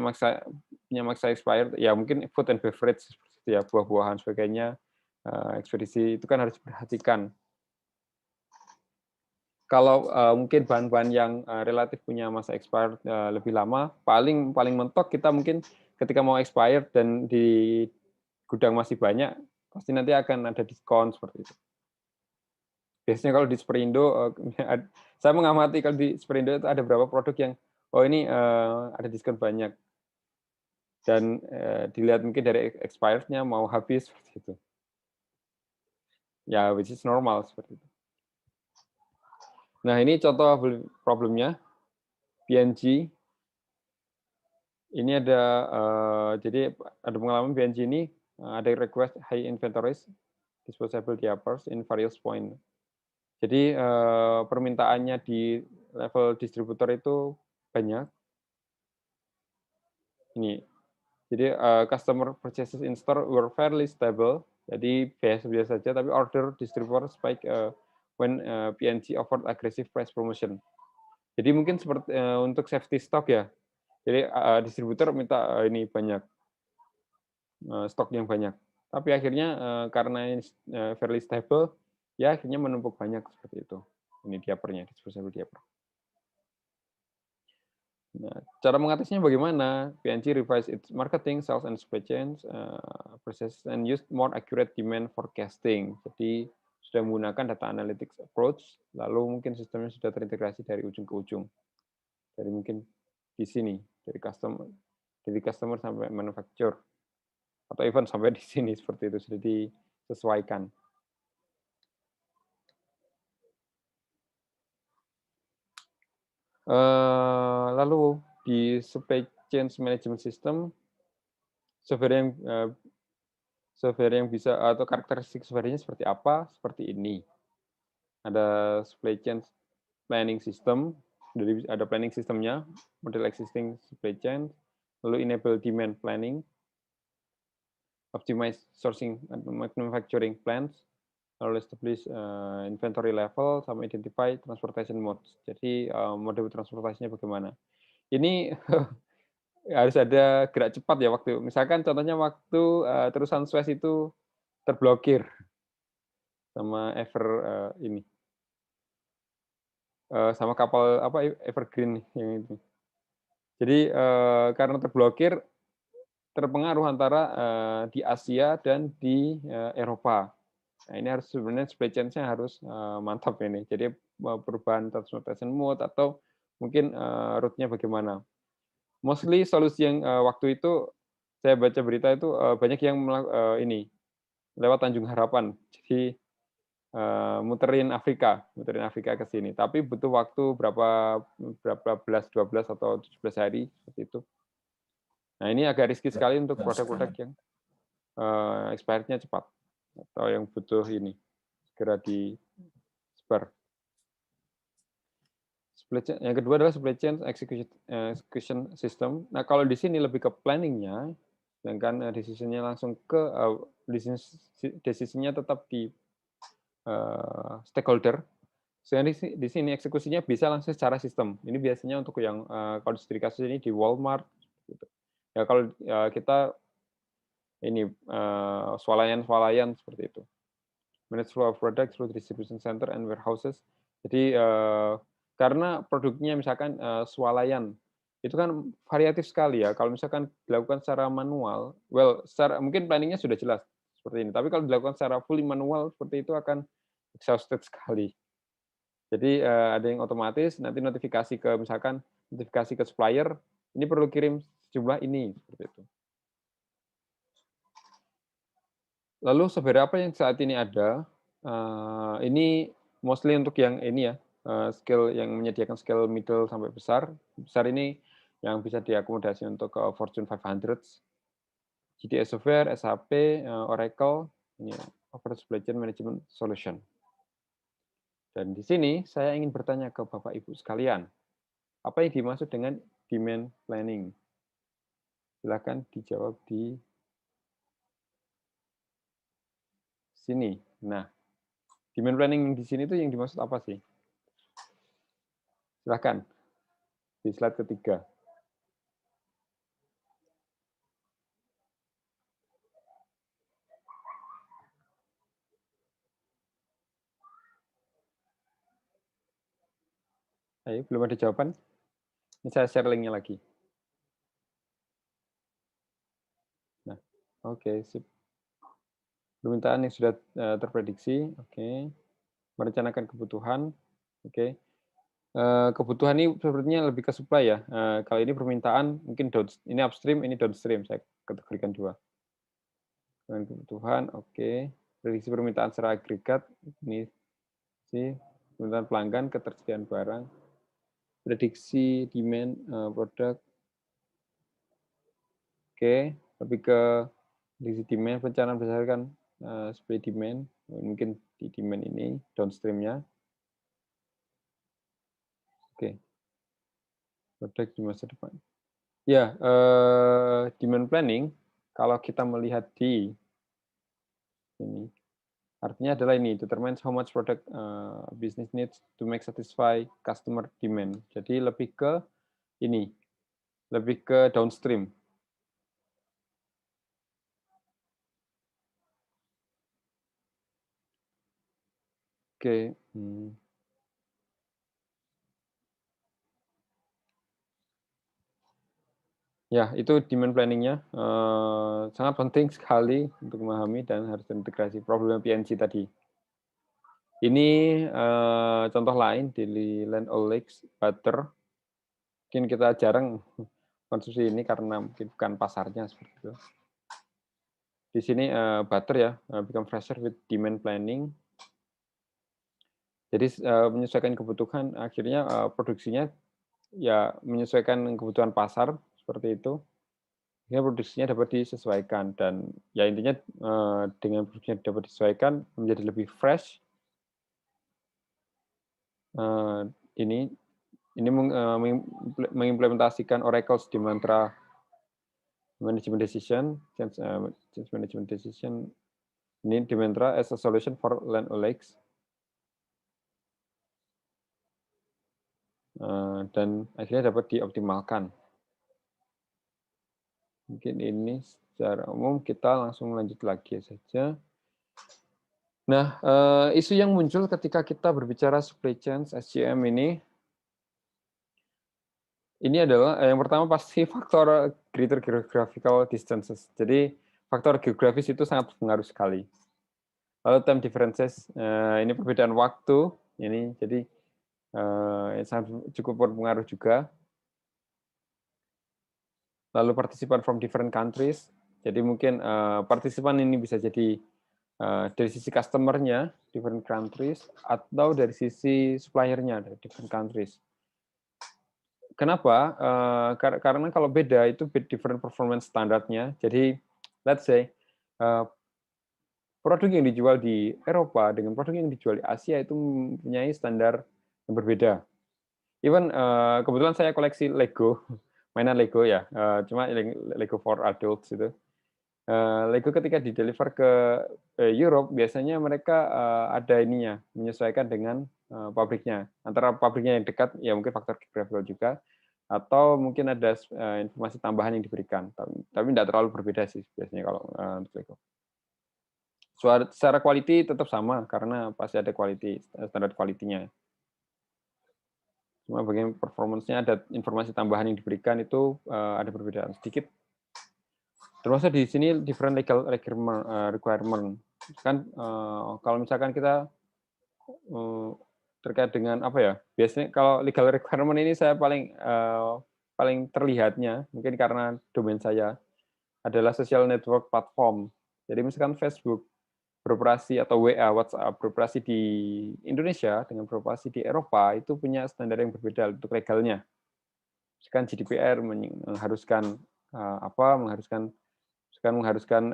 masa expired. Ya mungkin food and beverage seperti ya buah-buahan sebagainya. Ekspedisi itu kan harus diperhatikan. Kalau mungkin bahan-bahan yang relatif punya masa expired lebih lama, paling mentok kita mungkin ketika mau expired dan di gudang masih banyak, pasti nanti akan ada diskon seperti itu. Biasanya kalau di Superindo, saya mengamati kalau di Superindo itu ada beberapa produk yang, ini ada diskon banyak. Dan dilihat mungkin dari expirednya mau habis seperti itu. Ya, which is normal seperti itu. Nah, ini contoh problemnya. PNG. Ini ada jadi ada pengalaman PNG ini ada request high inventories disposable diapers in various point. Jadi permintaannya di level distributor itu banyak. Ini. Jadi customer purchases in store were fairly stable. Jadi biasa-biasa saja, tapi order distributor spike when PNG offered aggressive price promotion. Jadi mungkin seperti untuk safety stock ya. Jadi distributor minta ini banyak stok yang banyak. Tapi akhirnya karena ini fairly stable, ya akhirnya menumpuk banyak seperti itu. Ini diapernya, disposable diaper. Nah, cara mengatasinya bagaimana? P&G revise its marketing, sales, and supply chains, and use more accurate demand forecasting. Jadi sudah menggunakan data analytics approach, lalu mungkin sistemnya sudah terintegrasi dari ujung ke ujung. Dari mungkin di sini, dari customer sampai manufacturer, atau even sampai di sini seperti itu sudah disesuaikan. Lalu di supply chain management system, software yang bisa atau karakteristik software-nya seperti apa? Seperti ini. Ada supply chain planning system, jadi ada planning sistemnya, model existing supply chain, lalu enable demand planning, optimize sourcing and manufacturing plans, lalu establish inventory level, sama identify transportation modes. Jadi mode transportasinya bagaimana. Ini harus ada gerak cepat ya waktu. Misalkan contohnya waktu terusan Suez itu terblokir sama ini sama kapal apa Evergreen yang itu. Jadi karena terblokir terpengaruh antara di Asia dan di Eropa. Nah, ini harus sebenarnya supply chain-nya harus mantap ini. Jadi perubahan transportation mode atau mungkin route-nya bagaimana. Mostly solusi yang waktu itu saya baca berita itu banyak yang ini lewat Tanjung Harapan. Jadi muterin Afrika ke sini. Tapi butuh waktu berapa 12 atau 17 hari seperti itu. Nah, ini agak riski sekali untuk produk-produk yang expirednya cepat atau yang butuh ini segera disebar. Yang kedua adalah supply chain execution system. Nah, kalau di sini lebih ke planning-nya, sedangkan decision-nya langsung ke decision-nya tetap di stakeholder. Sehingga di sini eksekusinya bisa langsung secara sistem. Ini biasanya untuk yang kalau studi kasus ini di Walmart. Gitu. Ya kalau kita ini swalayan seperti itu. Manage flow of product through distribution center and warehouses. Jadi karena produknya misalkan swalayan, itu kan variatif sekali ya. Kalau misalkan dilakukan secara manual, mungkin planningnya sudah jelas seperti ini. Tapi kalau dilakukan secara fully manual seperti itu akan exhausted sekali. Jadi ada yang otomatis, nanti notifikasi ke supplier, ini perlu kirim sejumlah ini seperti itu. Lalu software apa yang saat ini ada? Ini mostly untuk yang ini ya, skill yang menyediakan skill middle sampai besar. Besar ini yang bisa diakomodasi untuk Fortune 500, GTS Software, SAP, Oracle, ini Offer Supply Chain Management Solution. Dan di sini saya ingin bertanya ke Bapak Ibu sekalian, apa yang dimaksud dengan demand planning? Silakan dijawab di sini. Nah, demand planning di sini itu yang dimaksud apa sih? Silakan di slide ketiga. Ayo, belum ada jawaban? Ini saya share linknya lagi. Nah, oke, sip. Permintaan yang sudah terprediksi, oke. Merencanakan kebutuhan, oke. Kebutuhan ini sepertinya lebih ke supply ya. Kalau ini permintaan, mungkin ini upstream, ini downstream. Saya kategorikan dua. Dengan kebutuhan, oke. Prediksi permintaan secara agregat, ini sih permintaan pelanggan, ketersediaan barang, prediksi demand produk, oke. Lebih ke prediksi demand, perencanaan berdasarkan supply demand, mungkin di demand ini downstream-nya. Oke. Produk di masa depan. Ya, demand planning kalau kita melihat di ini artinya adalah ini determines how much product business needs to make satisfy customer demand. Jadi lebih ke ini, lebih ke downstream. Oke. Ya, itu demand planning-nya sangat penting sekali untuk memahami dan harus terintegrasi problem PNC tadi. Ini contoh lain di Land O'Lakes butter. Mungkin kita jarang konsumsi ini karena mungkin bukan pasarnya seperti itu. Di sini butter ya, become fresher with demand planning. Jadi menyesuaikan kebutuhan, akhirnya produksinya ya menyesuaikan kebutuhan pasar seperti itu. Sehingga produksinya dapat disesuaikan dan ya intinya dengan produksinya dapat disesuaikan menjadi lebih fresh. Ini mengimplementasikan Oracle's di mantra management decision, change management decision ini di mantra as a solution for Land O'Lakes. Dan akhirnya dapat dioptimalkan. Mungkin ini secara umum, kita langsung lanjut lagi saja. Nah, isu yang muncul ketika kita berbicara supply chain SCM ini adalah yang pertama pasti faktor greater geographical distances. Jadi faktor geografis itu sangat berpengaruh sekali. Lalu time differences, ini perbedaan waktu, ini jadi sangat cukup berpengaruh juga. Lalu partisipan from different countries, jadi mungkin partisipan ini bisa jadi dari sisi customer-nya, different countries, atau dari sisi supplier-nya, dari different countries. Kenapa? Karena kalau beda, itu different performance standarnya. Jadi, let's say, produk yang dijual di Eropa dengan produk yang dijual di Asia itu mempunyai standar yang berbeda. Even kebetulan saya koleksi Lego, mainan Lego ya, cuma Lego for adults itu. Lego ketika di-deliver ke Europe, biasanya mereka ada ininya, menyesuaikan dengan pabriknya. Antara pabriknya yang dekat, ya mungkin faktor geographical juga, atau mungkin ada informasi tambahan yang diberikan. Tapi tidak terlalu berbeda sih biasanya kalau untuk Lego. Secara quality tetap sama, karena pasti ada standar quality-nya. Cuma bagian performance-nya ada informasi tambahan yang diberikan itu ada perbedaan sedikit. Termasuk di sini different legal requirement. Kan kalau misalkan kita terkait dengan apa ya? Biasanya kalau legal requirement ini saya paling terlihatnya mungkin karena domain saya adalah social network platform. Jadi misalkan Facebook beroperasi atau WA, WhatsApp beroperasi di Indonesia dengan beroperasi di Eropa itu punya standar yang berbeda untuk legalnya. Misalkan GDPR mengharuskan mengharuskan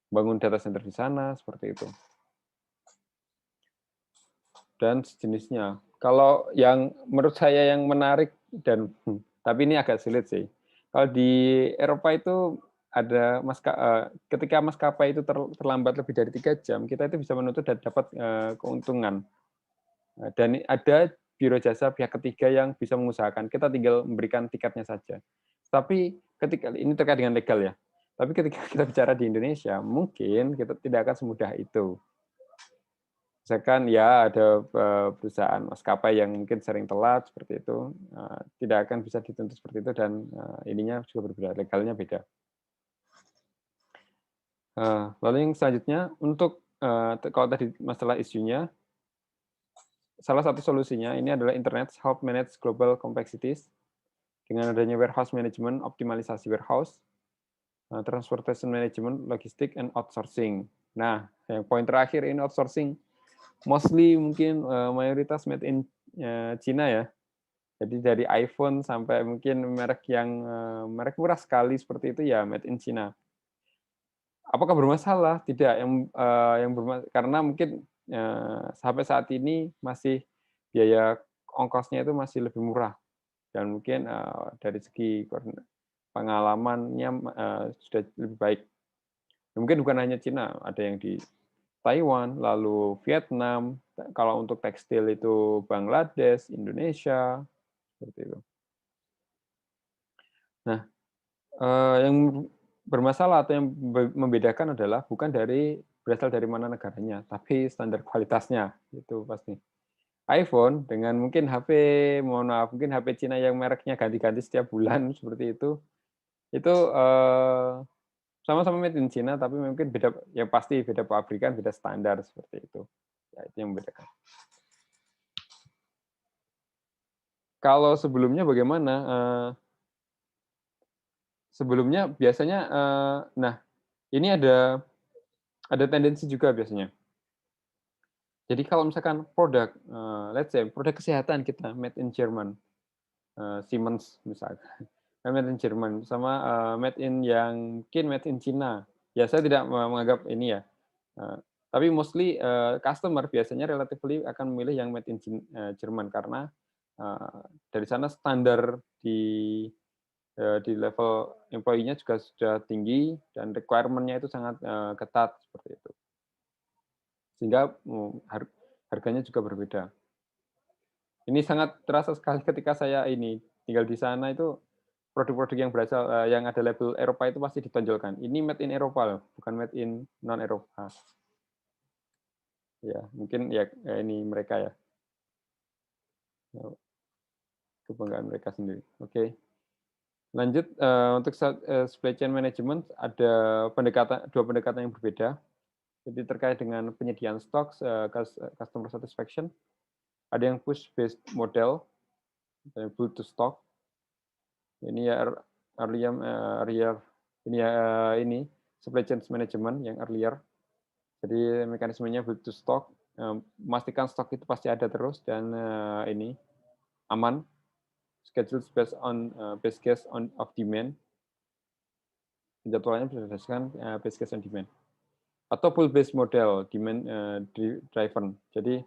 bangun data center di sana seperti itu dan sejenisnya. Kalau yang menurut saya yang menarik dan tapi ini agak sulit sih. Kalau di Eropa itu ada ketika maskapai itu terlambat lebih dari 3 jam, kita itu bisa menuntut dan dapat keuntungan. Dan ada biro jasa pihak ketiga yang bisa mengusahakan. Kita tinggal memberikan tiketnya saja. Tapi ketika ini terkait dengan legal ya. Tapi ketika kita bicara di Indonesia, mungkin kita tidak akan semudah itu. Misalkan ya ada perusahaan maskapai yang mungkin sering telat seperti itu, tidak akan bisa dituntut seperti itu dan ininya juga berbeda, legalnya beda. Lalu yang selanjutnya untuk kalau tadi masalah isunya, salah satu solusinya ini adalah internet help manage global complexities dengan adanya warehouse management, optimalisasi warehouse, transportation management, logistik, and outsourcing. Nah, yang poin terakhir ini outsourcing. Mostly mungkin mayoritas made in China ya. Jadi dari iPhone sampai mungkin merek yang merek murah sekali seperti itu ya made in China. Apakah bermasalah? Tidak. Yang karena mungkin sampai saat ini masih biaya ongkosnya itu masih lebih murah dan mungkin dari segi pengalamannya sudah lebih baik. Mungkin bukan hanya Cina, ada yang di Taiwan, lalu Vietnam, kalau untuk tekstil itu Bangladesh, Indonesia, seperti itu. Nah, yang bermasalah atau yang membedakan adalah bukan berasal dari mana negaranya, tapi standar kualitasnya, itu pasti. iPhone dengan mungkin mohon maaf, mungkin HP Cina yang mereknya ganti-ganti setiap bulan seperti itu sama-sama made in China, tapi mungkin beda, yang pasti beda pabrikan, beda standar seperti itu. Ya, itu yang membedakan. Kalau sebelumnya bagaimana? Sebelumnya biasanya, nah ini ada tendensi juga biasanya. Jadi kalau misalkan produk, let's say produk kesehatan kita made in Jerman, Siemens misalkan, made in Jerman sama made in yang mungkin made in Cina. Ya saya tidak menganggap ini ya, tapi mostly customer biasanya relatively akan memilih yang made in Jerman karena dari sana standar di level employee-nya juga sudah tinggi dan requirement-nya itu sangat ketat seperti itu. Sehingga harganya juga berbeda. Ini sangat terasa sekali ketika saya ini tinggal di sana itu produk-produk yang berasal yang ada label Eropa itu pasti ditonjolkan. Ini made in Eropa loh, bukan made in non Eropa. Ya, mungkin ya ini mereka ya. Kebanggaan mereka sendiri. Oke. Lanjut untuk supply chain management ada dua pendekatan yang berbeda. Jadi terkait dengan penyediaan stok, customer satisfaction, ada yang push based model, build to stock. Ini ya earlier ini ya ini supply chain management yang earlier. Jadi mekanismenya build to stock, memastikan stok itu pasti ada terus dan ini aman. Schedule based case of demand. Penjadwalannya berdasarkan based case on demand. Atau pull based model, demand driven. Jadi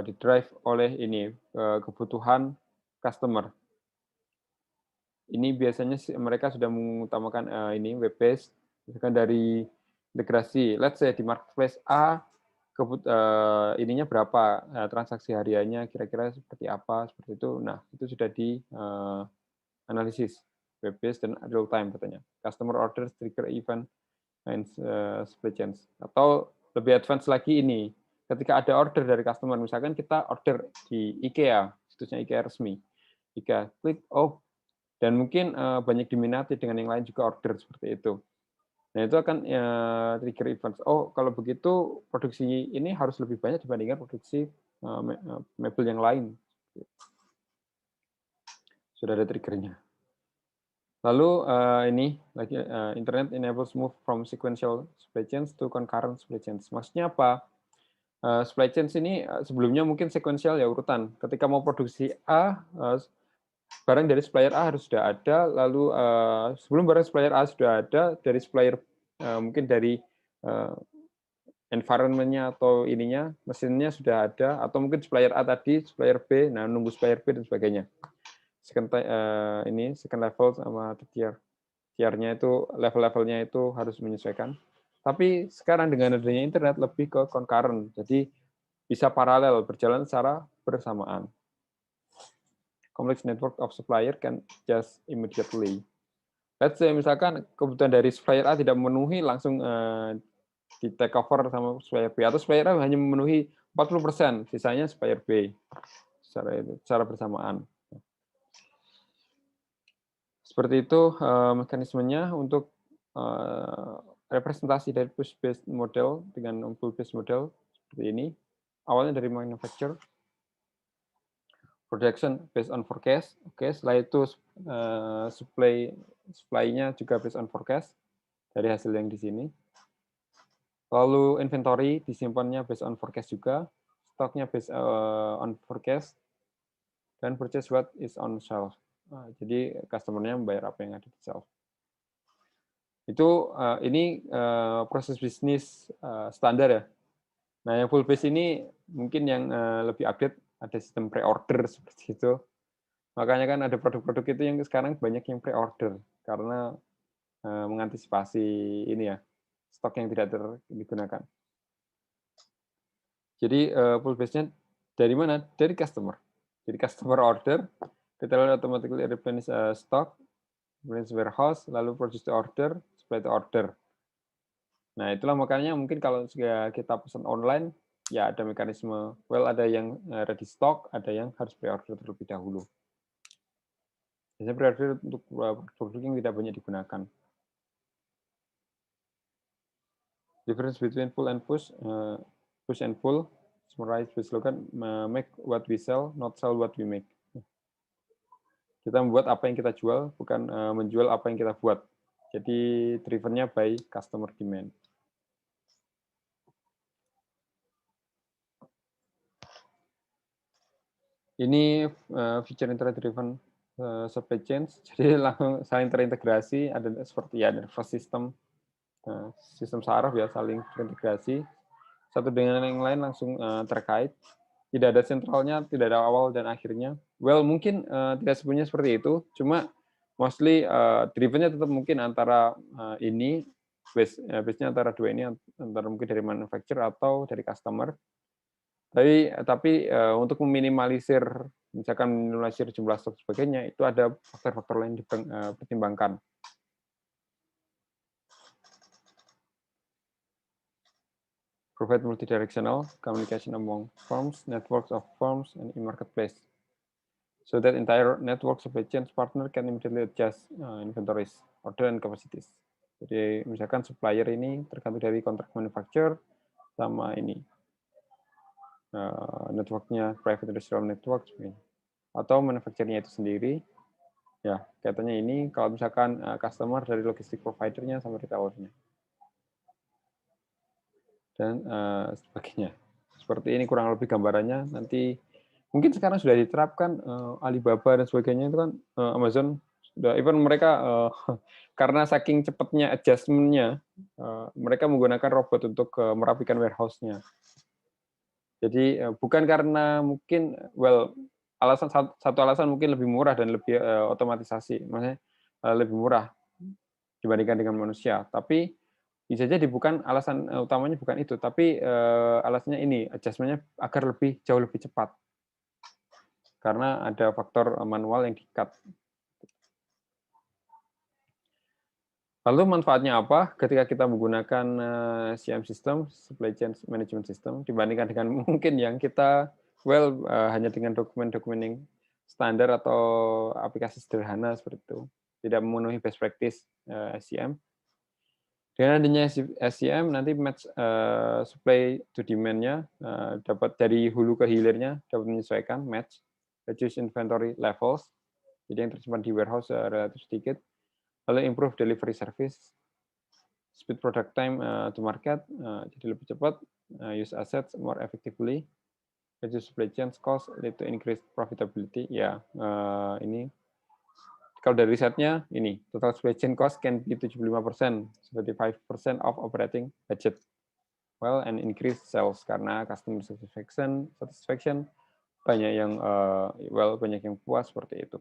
didrive oleh ini kebutuhan customer. Ini biasanya mereka sudah mengutamakan ini web based, misalkan dari integrasi. Let's say di marketplace A ininya berapa transaksi hariannya, kira-kira seperti apa, seperti itu. Nah itu sudah di analisis web based dan real time katanya. Customer orders trigger event and supply chains. Atau lebih advance lagi ini, ketika ada order dari customer, misalkan kita order di IKEA, situsnya IKEA resmi, IKEA klik, oh, dan mungkin banyak diminati dengan yang lain juga order seperti itu. Nah itu akan trigger events. Oh kalau begitu produksi ini harus lebih banyak dibandingkan produksi mebel yang lain. Sudah ada triggernya. Lalu ini lagi internet enables move from sequential supply chains to concurrent supply chains. Maksudnya apa? Supply chains ini sebelumnya mungkin sequential ya urutan. Ketika mau produksi A, barang dari supplier A harus sudah ada. Lalu sebelum barang supplier A sudah ada, dari supplier mungkin dari environment-nya atau ininya mesinnya sudah ada, atau mungkin supplier A tadi, supplier B, nah nunggu supplier B dan sebagainya. Second level sama tier. Tier-nya itu level-levelnya itu harus menyesuaikan. Tapi sekarang dengan adanya internet lebih ke concurrent, jadi bisa paralel berjalan secara bersamaan. Complex network of supplier can just immediately. Let's say misalkan kebutuhan dari supplier A tidak memenuhi, langsung di take over sama supplier B, atau supplier A hanya memenuhi 40%, sisanya supplier B secara bersamaan. Seperti itu mekanismenya untuk representasi dari push based model dengan pull based model seperti ini. Awalnya dari manufacturer, production based on forecast. Oke, setelah itu supply-nya juga based on forecast dari hasil yang di sini. Lalu inventory disimpannya based on forecast juga, stoknya based on forecast, dan purchase what is on shelf. Nah, jadi customer-nya membayar apa yang ada di shelf. Itu ini proses bisnis standar ya. Nah, yang full base ini mungkin yang lebih update, ada sistem pre-order seperti itu. Makanya kan ada produk-produk itu yang sekarang banyak yang pre-order karena mengantisipasi ini ya, stok yang tidak digunakan. Jadi full base-nya dari mana? Dari customer. Jadi customer order, retailer automatically replenish stock, replenish warehouse, lalu produce to order, supply to order. Nah, itulah makanya mungkin kalau kita pesan online, ya ada mekanisme, ada yang ready stock, ada yang harus pre-order terlebih dahulu. Biasanya pre-order untuk produk yang tidak banyak digunakan. Difference between pull and push, push and pull, summarize with slogan, make what we sell, not sell what we make. Kita membuat apa yang kita jual, bukan menjual apa yang kita buat. Jadi drivennya by customer demand. Ini feature internet driven supply chain, jadi langsung saling terintegrasi, ada seperti ya nervous system, sistem saraf ya saling terintegrasi, satu dengan yang lain langsung terkait, tidak ada sentralnya, tidak ada awal dan akhirnya. Well mungkin tidak sepenuhnya seperti itu, cuma mostly drivennya tetap mungkin antara ini base-nya antara dua ini, antara mungkin dari manufacturer atau dari customer. Tapi untuk meminimalisir, misalkan meminimalisir jumlah stok sebagainya, itu ada faktor-faktor lain dipertimbangkan. Provide multidirectional communication among firms, networks of firms, and e-marketplace. So that entire network supply chain partner can immediately adjust inventories, order, and capacities. Jadi misalkan supplier ini tergantung dari kontrak manufacturer sama ini. Networknya private industrial network atau manufacturernya itu sendiri ya kaitannya ini kalau misalkan customer dari logistik providernya sama retailernya dan sebagainya. Seperti ini kurang lebih gambarannya. Nanti mungkin sekarang sudah diterapkan Alibaba dan sebagainya itu kan Amazon sudah, even mereka karena saking cepatnya adjustment-nya mereka menggunakan robot untuk merapikan warehouse-nya. Jadi bukan karena mungkin satu alasan mungkin lebih murah dan lebih otomatisasi, maksudnya lebih murah dibandingkan dengan manusia. Tapi bisa jadi bukan alasan utamanya bukan itu, tapi alasannya ini adjustment-nya agar jauh lebih cepat karena ada faktor manual yang di-cut. Lalu manfaatnya apa ketika kita menggunakan CM system, supply chain management system, dibandingkan dengan mungkin yang kita hanya dengan dokumen-dokumen yang standar atau aplikasi sederhana seperti itu, tidak memenuhi best practice SCM. Dengan adanya SCM nanti match supply to demand-nya dapat dari hulu ke hilirnya dapat menyesuaikan match, reduce inventory levels, jadi yang tersimpan di warehouse relatif sedikit. Lalu improve delivery service, speed product time to market, jadi lebih cepat, use assets more effectively, reduce supply chain cost, lead to increased profitability. Ya, ini kalau dari risetnya ini total supply chain cost can be 75%, 75% of operating budget. Well, and increase sales karena customer satisfaction banyak yang banyak yang puas seperti itu.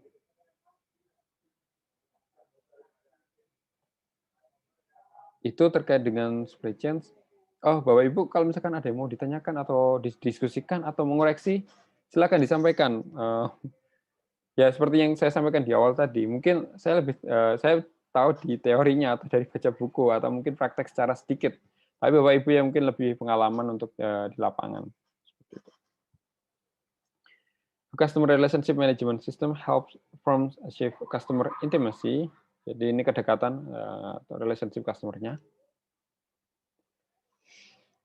Itu terkait dengan supply chain. Oh, Bapak Ibu, kalau misalkan ada yang mau ditanyakan atau didiskusikan atau mengoreksi, silakan disampaikan. Ya, seperti yang saya sampaikan di awal tadi, mungkin saya tahu di teorinya atau dari baca buku atau mungkin praktek secara sedikit. Tapi Bapak Ibu yang mungkin lebih pengalaman untuk di lapangan. Seperti itu. Customer relationship management system helps firms achieve customer intimacy. Jadi ini kedekatan atau relationship customer-nya.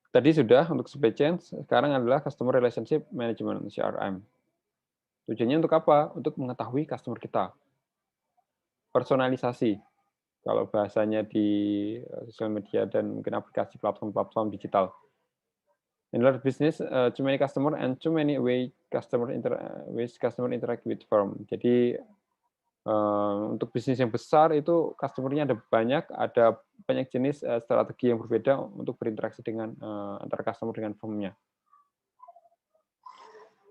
Tadi sudah untuk supply chain, sekarang adalah customer relationship management CRM. Tujuannya untuk apa? Untuk mengetahui customer kita. Personalisasi, kalau bahasanya di sosial media dan mungkin aplikasi platform-platform digital. In our business, too many customer and too many ways customer interact with firm. Jadi untuk bisnis yang besar itu customer-nya ada banyak jenis strategi yang berbeda untuk berinteraksi dengan antara customer dengan firm-nya.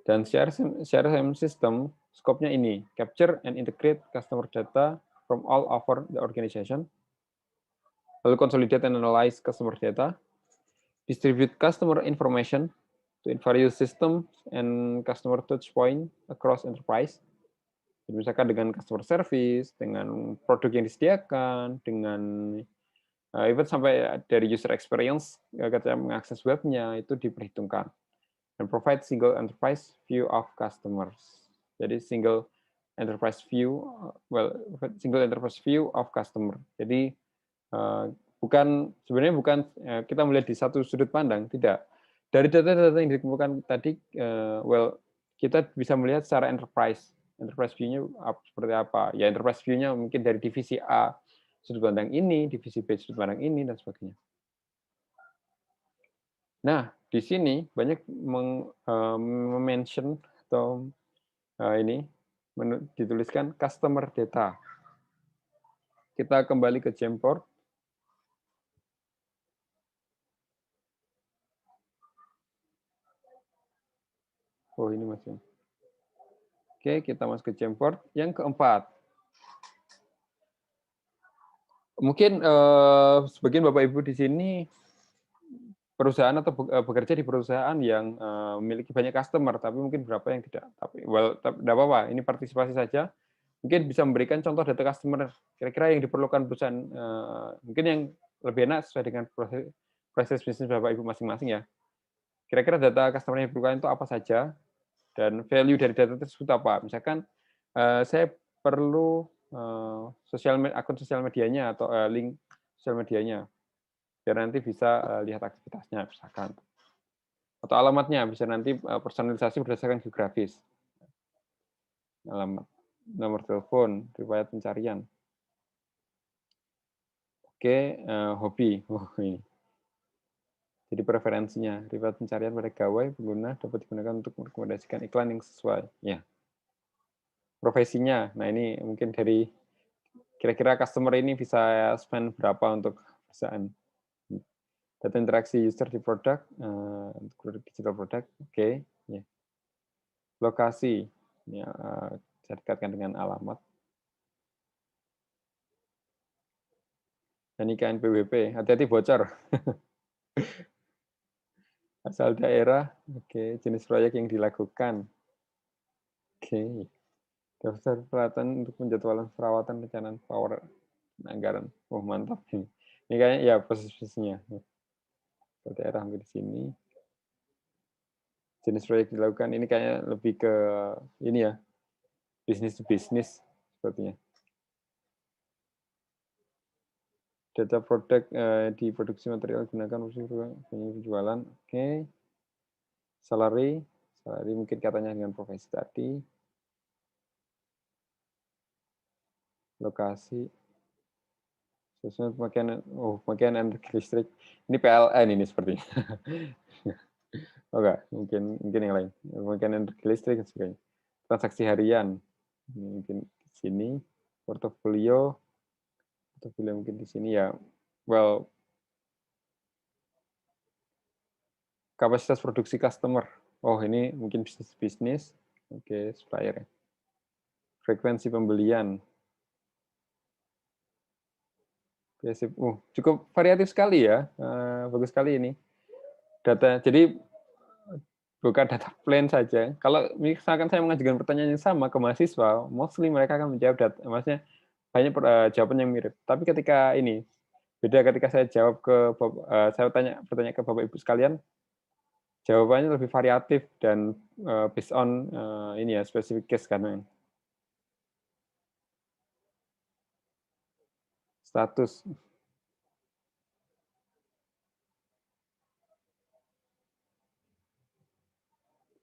Dan CRM system scope-nya ini, capture and integrate customer data from all over the organization, lalu consolidate and analyze customer data, distribute customer information to various systems and customer touch point across enterprise. Jadi misalkan dengan customer service, dengan produk yang disediakan, dengan even sampai dari user experience, ketika mengakses webnya itu diperhitungkan. Dan provide single enterprise view of customers. Jadi single enterprise view of customer. Jadi sebenarnya bukan kita melihat di satu sudut pandang, tidak. Dari data-data yang dikumpulkan tadi, well, kita bisa melihat secara enterprise view-nya seperti apa. Ya enterprise view-nya mungkin dari divisi A sudut pandang ini, divisi B sudut pandang ini, dan sebagainya. Nah, di sini banyak mention atau ini dituliskan customer data. Kita kembali ke Jamboard. Oh, ini masih. Oke, kita masuk ke Jamboard. Yang keempat. Mungkin sebagian Bapak Ibu di sini perusahaan atau bekerja di perusahaan yang memiliki banyak customer, tapi mungkin berapa yang tidak. Tapi tidak apa-apa, ini partisipasi saja. Mungkin bisa memberikan contoh data customer, kira-kira yang diperlukan perusahaan, mungkin yang lebih enak sesuai dengan proses bisnis Bapak Ibu masing-masing ya. Kira-kira data customer yang diperlukan itu apa saja, dan value dari data tersebut apa. Misalkan saya perlu akun sosial medianya atau link sosial medianya, biar nanti bisa lihat aktivitasnya misalkan. Atau alamatnya bisa nanti personalisasi berdasarkan geografis. Alamat, nomor telepon, riwayat pencarian. Oke, hobi. Ini. Jadi preferensinya, riwayat pencarian pada gawai pengguna dapat digunakan untuk merekomendasikan iklan yang sesuai. Ya. Profesinya, nah ini mungkin dari kira-kira customer ini bisa spend berapa untuk perusahaan. Data interaksi user di produk, untuk digital product, oke. Ya. Lokasi, ya, bisa dikaitkan dengan alamat. Dan IKN PWP, hati-hati bocor. Asal daerah, oke. Jenis proyek yang dilakukan, oke. Daftar peralatan untuk penjadwalan perawatan perencanaan power anggaran. Oh mantap ini. Ini kayaknya ya posisinya. Daerah hampir di sini. Jenis proyek dilakukan ini kayaknya lebih ke ini ya, bisnis to bisnis sepertinya. Data produk di produksi material gunakan untuk penjualan. Oke. Salary mungkin katanya dengan profesi tadi. Lokasi. Sesuai pemakaian energi listrik. Ini PLN ini sepertinya. Oke, mungkin yang lain. Pemakaian energi listrik dan sebagainya. Transaksi harian. Ini mungkin di sini. Portofolio mungkin di sini ya. Well, kapasitas produksi customer. Oh, ini mungkin bisnis. Oke, supplier. Frekuensi pembelian. Cukup variatif sekali ya. Bagus sekali ini. Data. Jadi bukan data plan saja. Kalau misalkan saya mengajukan pertanyaan yang sama ke mahasiswa, mostly mereka akan menjawab data, maksudnya banyak jawaban yang mirip. Tapi ketika ini beda ketika saya jawab saya bertanya ke Bapak Ibu sekalian, jawabannya lebih variatif dan based on ini ya specific case karena status.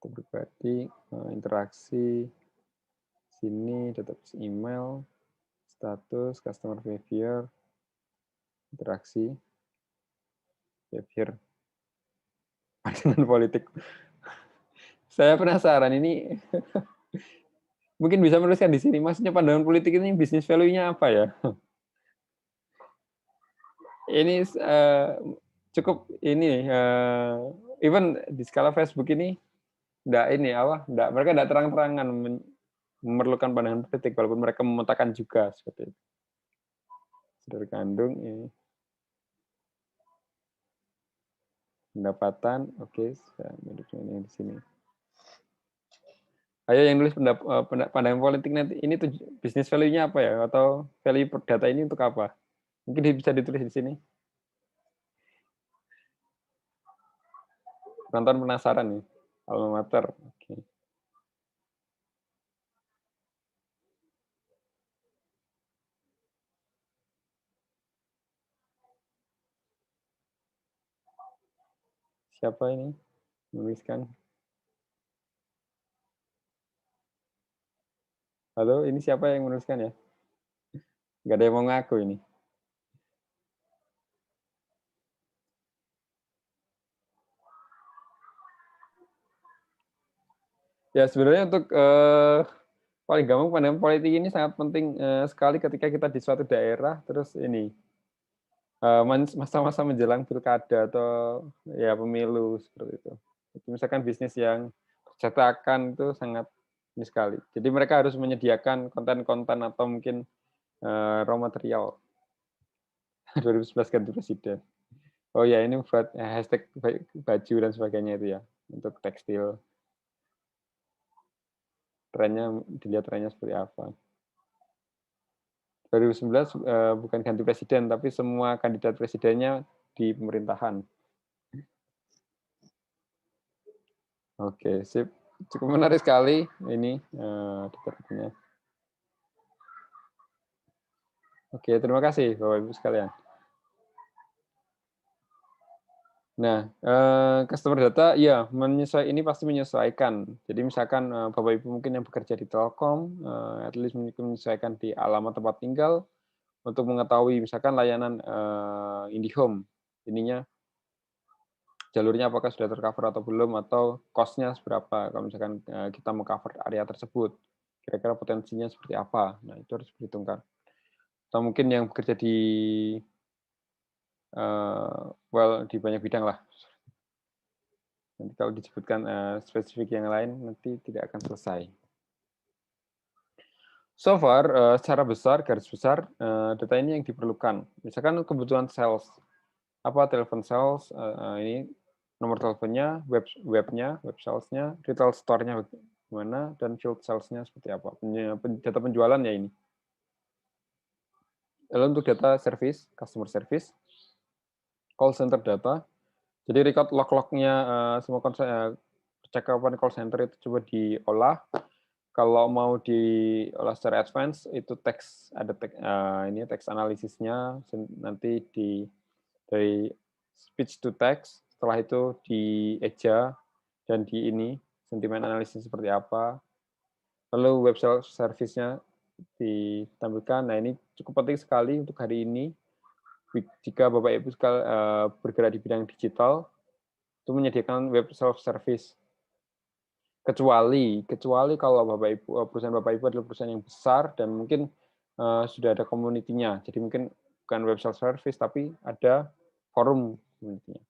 Pribadi, interaksi, sini database email, status, customer behavior, interaksi, behavior, pandangan politik. Saya penasaran ini mungkin bisa menuliskan di sini, maksudnya pandangan politik ini bisnis value-nya apa ya? Ini cukup ini, even di skala Facebook ini mereka tidak terang-terangan memerlukan pandangan politik, walaupun mereka memetakan juga seperti itu. Sudah kandung ini. Pendapatan, oke, ini di sini. Ayo yang nulis pandangan politik nanti, ini tuh bisnis value-nya apa ya? Atau value data ini untuk apa? Mungkin bisa ditulis di sini. Penonton penasaran nih, alma mater. Oke. Siapa ini? menuliskan. Halo, ini siapa yang menuliskan ya? Nggak ada yang mau ngaku ini. Ya sebenarnya untuk paling gampang pandangan politik ini sangat penting sekali ketika kita di suatu daerah, terus ini masa-masa menjelang pilkada atau ya pemilu seperti itu. Misalkan bisnis yang percetakan itu sangat ini sekali. Jadi mereka harus menyediakan konten-konten atau mungkin raw material 2011 ganti presiden. Oh ya ini buat hashtag baju dan sebagainya itu ya untuk tekstil. Trennya dilihat trennya seperti apa. 2019 bukan ganti presiden tapi semua kandidat presidennya di pemerintahan. Oke, sip. Cukup menarik sekali ini debatnya. Oke, terima kasih Bapak Ibu sekalian. Nah, customer data ya ini pasti menyesuaikan. Jadi misalkan Bapak Ibu mungkin yang bekerja di Telkom, at least menyesuaikan di alamat tempat tinggal untuk mengetahui misalkan layanan IndiHome ininya jalurnya apakah sudah tercover atau belum, atau cost-nya seberapa kalau misalkan kita meng-cover area tersebut. Kira-kira potensinya seperti apa. Nah, itu harus diperhitungkan. Atau mungkin yang bekerja di di banyak bidang lah. Nanti kalau disebutkan spesifik yang lain nanti tidak akan selesai. So far, secara besar, garis besar, data ini yang diperlukan. Misalkan kebutuhan sales, apa telepon sales, ini nomor teleponnya, webnya, web salesnya, retail store-nya bagaimana, dan field sales-nya seperti apa. Data penjualan ya ini. Lalu untuk data service, customer service, call center data, jadi record log-lognya semua percakapan call center itu coba diolah. Kalau mau diolah secara advance itu teks ada ini teks analisisnya nanti dari speech to text, setelah itu dieja dan di ini sentimen analisis seperti apa. Lalu web service-nya ditampilkan. Nah, ini cukup penting sekali untuk hari ini. Jika Bapak Ibu bergerak di bidang digital, itu menyediakan web self-service. Kecuali kalau perusahaan Bapak Ibu adalah perusahaan yang besar dan mungkin sudah ada community-nya. Jadi mungkin bukan web self-service, tapi ada forum community-nya.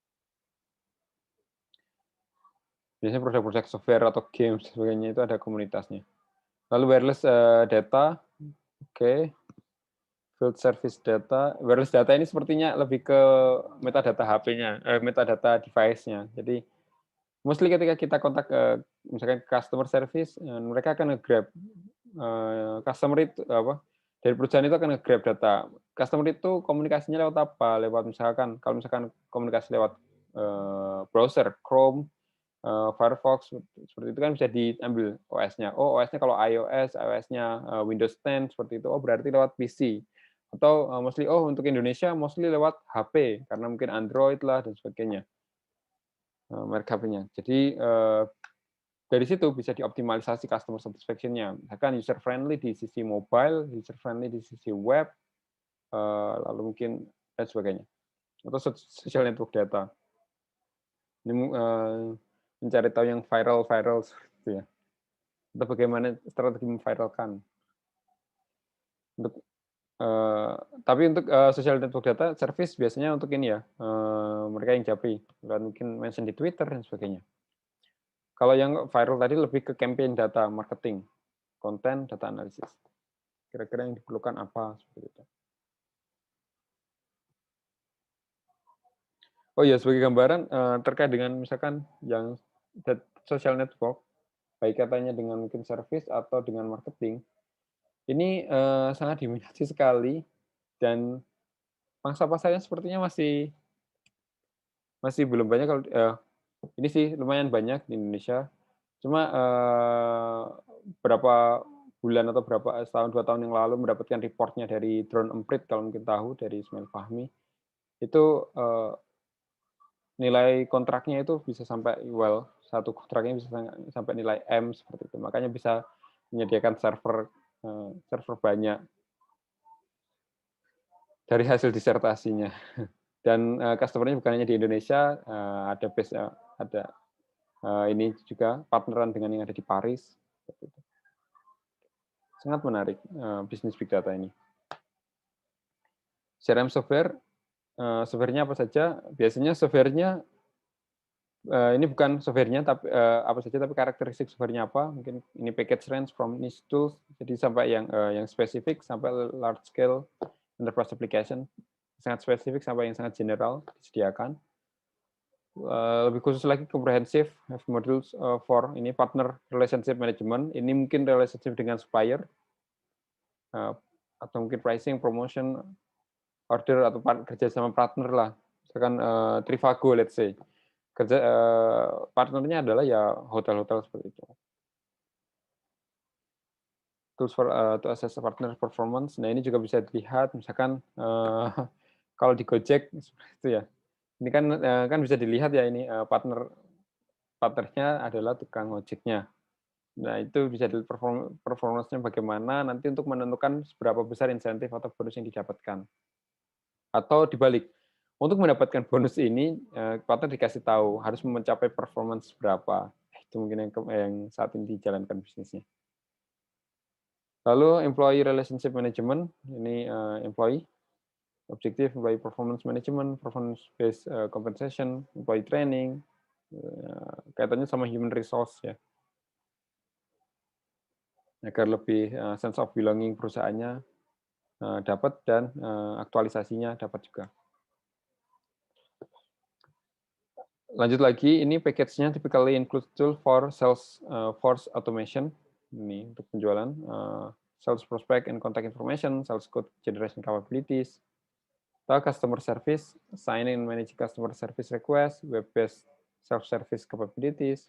Biasanya produk-produk software atau games sebagainya itu ada komunitasnya. Lalu wireless data, oke. Field service data, wireless data ini sepertinya lebih ke metadata HP-nya, metadata device-nya. Jadi mostly ketika kita kontak misalkan customer service, mereka akan nge-grab customer itu apa? Dari perusahaan itu akan nge-grab data. Customer itu komunikasinya lewat apa? Lewat misalkan kalau misalkan komunikasi lewat browser, Chrome, Firefox seperti itu kan bisa diambil OS-nya. Oh, OS-nya kalau iOS, iOS-nya Windows 10 seperti itu. Oh, berarti lewat PC. Atau mostly untuk Indonesia mostly lewat HP karena mungkin Android lah dan sebagainya. Merek HP-nya. Jadi dari situ bisa dioptimalisasi customer satisfaction-nya. Misalkan user friendly di sisi mobile, user friendly di sisi web, lalu mungkin dan sebagainya. Atau social network data. Ini mencari tahu yang viral seperti itu ya. Atau bagaimana strategi memviralkan. Untuk tapi untuk social network data service biasanya untuk ini ya, mereka yang japri, mungkin mention di Twitter dan sebagainya. Kalau yang viral tadi lebih ke campaign data marketing, konten, data analisis. Kira-kira yang diperlukan apa seperti itu. Oh ya, sebagai gambaran terkait dengan misalkan yang social network, baik katanya dengan mungkin service atau dengan marketing, ini sangat diminati sekali dan pangsa pasarnya sepertinya masih belum banyak. Kalau ini sih lumayan banyak di Indonesia. Cuma berapa bulan atau setahun 2 tahun yang lalu mendapatkan reportnya dari Drone Emprit kalau mungkin tahu dari Ismail Fahmi itu nilai kontraknya itu bisa sampai satu kontraknya bisa sampai nilai M seperti itu. Makanya bisa menyediakan server banyak dari hasil disertasinya. Dan customer-nya bukan hanya di Indonesia, ada ada ini juga partneran dengan yang ada di Paris. Sangat menarik bisnis big data ini. CRM software, software-nya apa saja? Biasanya software-nya ini bukan software-nya, tapi apa saja, tapi karakteristik software-nya apa? Mungkin ini package range from niche tools, jadi sampai yang spesifik sampai large scale enterprise application, sangat spesifik sampai yang sangat general disediakan. Lebih khusus lagi comprehensive have modules for ini partner relationship management. Ini mungkin relationship dengan supplier atau mungkin pricing, promotion, order atau kerja sama partner lah. Misalkan Trivago, let's say. Partnernya adalah ya hotel-hotel seperti itu. Tools for to assess partner performance. Nah, ini juga bisa dilihat misalkan kalau di Gojek seperti itu ya. Ini kan bisa dilihat ya ini partnernya adalah tukang ojeknya. Nah, itu bisa dilihat performance-nya bagaimana nanti untuk menentukan seberapa besar insentif atau bonus yang didapatkan. Atau dibalik, untuk mendapatkan bonus ini, partner dikasih tahu harus mencapai performance berapa. Itu mungkin yang saat ini dijalankan bisnisnya. Lalu employee relationship management, ini employee, objektif employee performance management, performance based compensation, employee training, kaitannya sama human resource ya. Agar lebih sense of belonging perusahaannya dapat dan aktualisasinya dapat juga. Lanjut lagi, ini package-nya typically include tool for sales force automation, ini untuk penjualan, sales prospect and contact information, sales code generation capabilities, customer service, signing and managing customer service request, web-based self-service capabilities,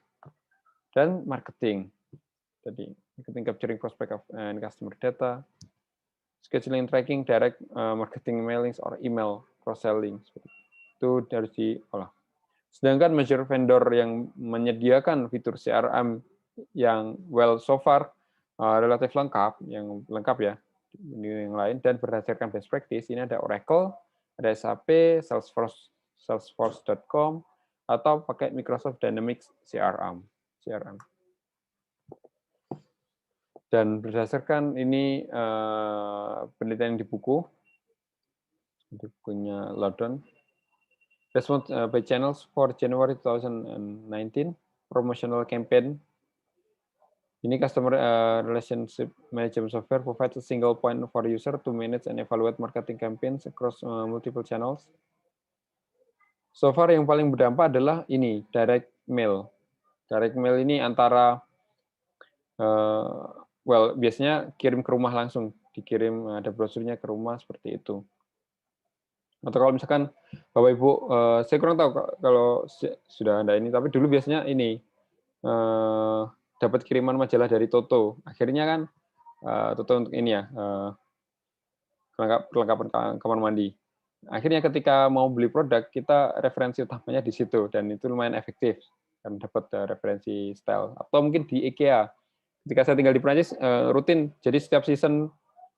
dan marketing. Jadi, marketing capturing prospect and customer data, scheduling tracking, direct marketing mailings or email cross-selling. Itu harus diolah. Sedangkan major vendor yang menyediakan fitur CRM yang so far relatif lengkap, yang lengkap ya, yang lain, dan berdasarkan best practice, ini ada Oracle, ada SAP, Salesforce.com, atau pakai Microsoft Dynamics CRM. Dan berdasarkan ini penelitian di bukunya Loudon, response by channels for January 2019, promotional campaign. Ini customer relationship management software provides a single point for user to manage and evaluate marketing campaigns across multiple channels. So far yang paling berdampak adalah ini, direct mail. Direct mail ini antara, biasanya kirim ke rumah langsung, dikirim ada brosurnya ke rumah seperti itu. Atau kalau misalkan Bapak Ibu, saya kurang tahu kalau sudah ada ini, tapi dulu biasanya ini dapat kiriman majalah dari Toto. Akhirnya kan Toto untuk ini ya, perlengkapan kamar mandi. Akhirnya ketika mau beli produk, kita referensi utamanya di situ, dan itu lumayan efektif, dan dapat referensi style. Atau mungkin di IKEA. Ketika saya tinggal di Prancis, rutin, jadi setiap season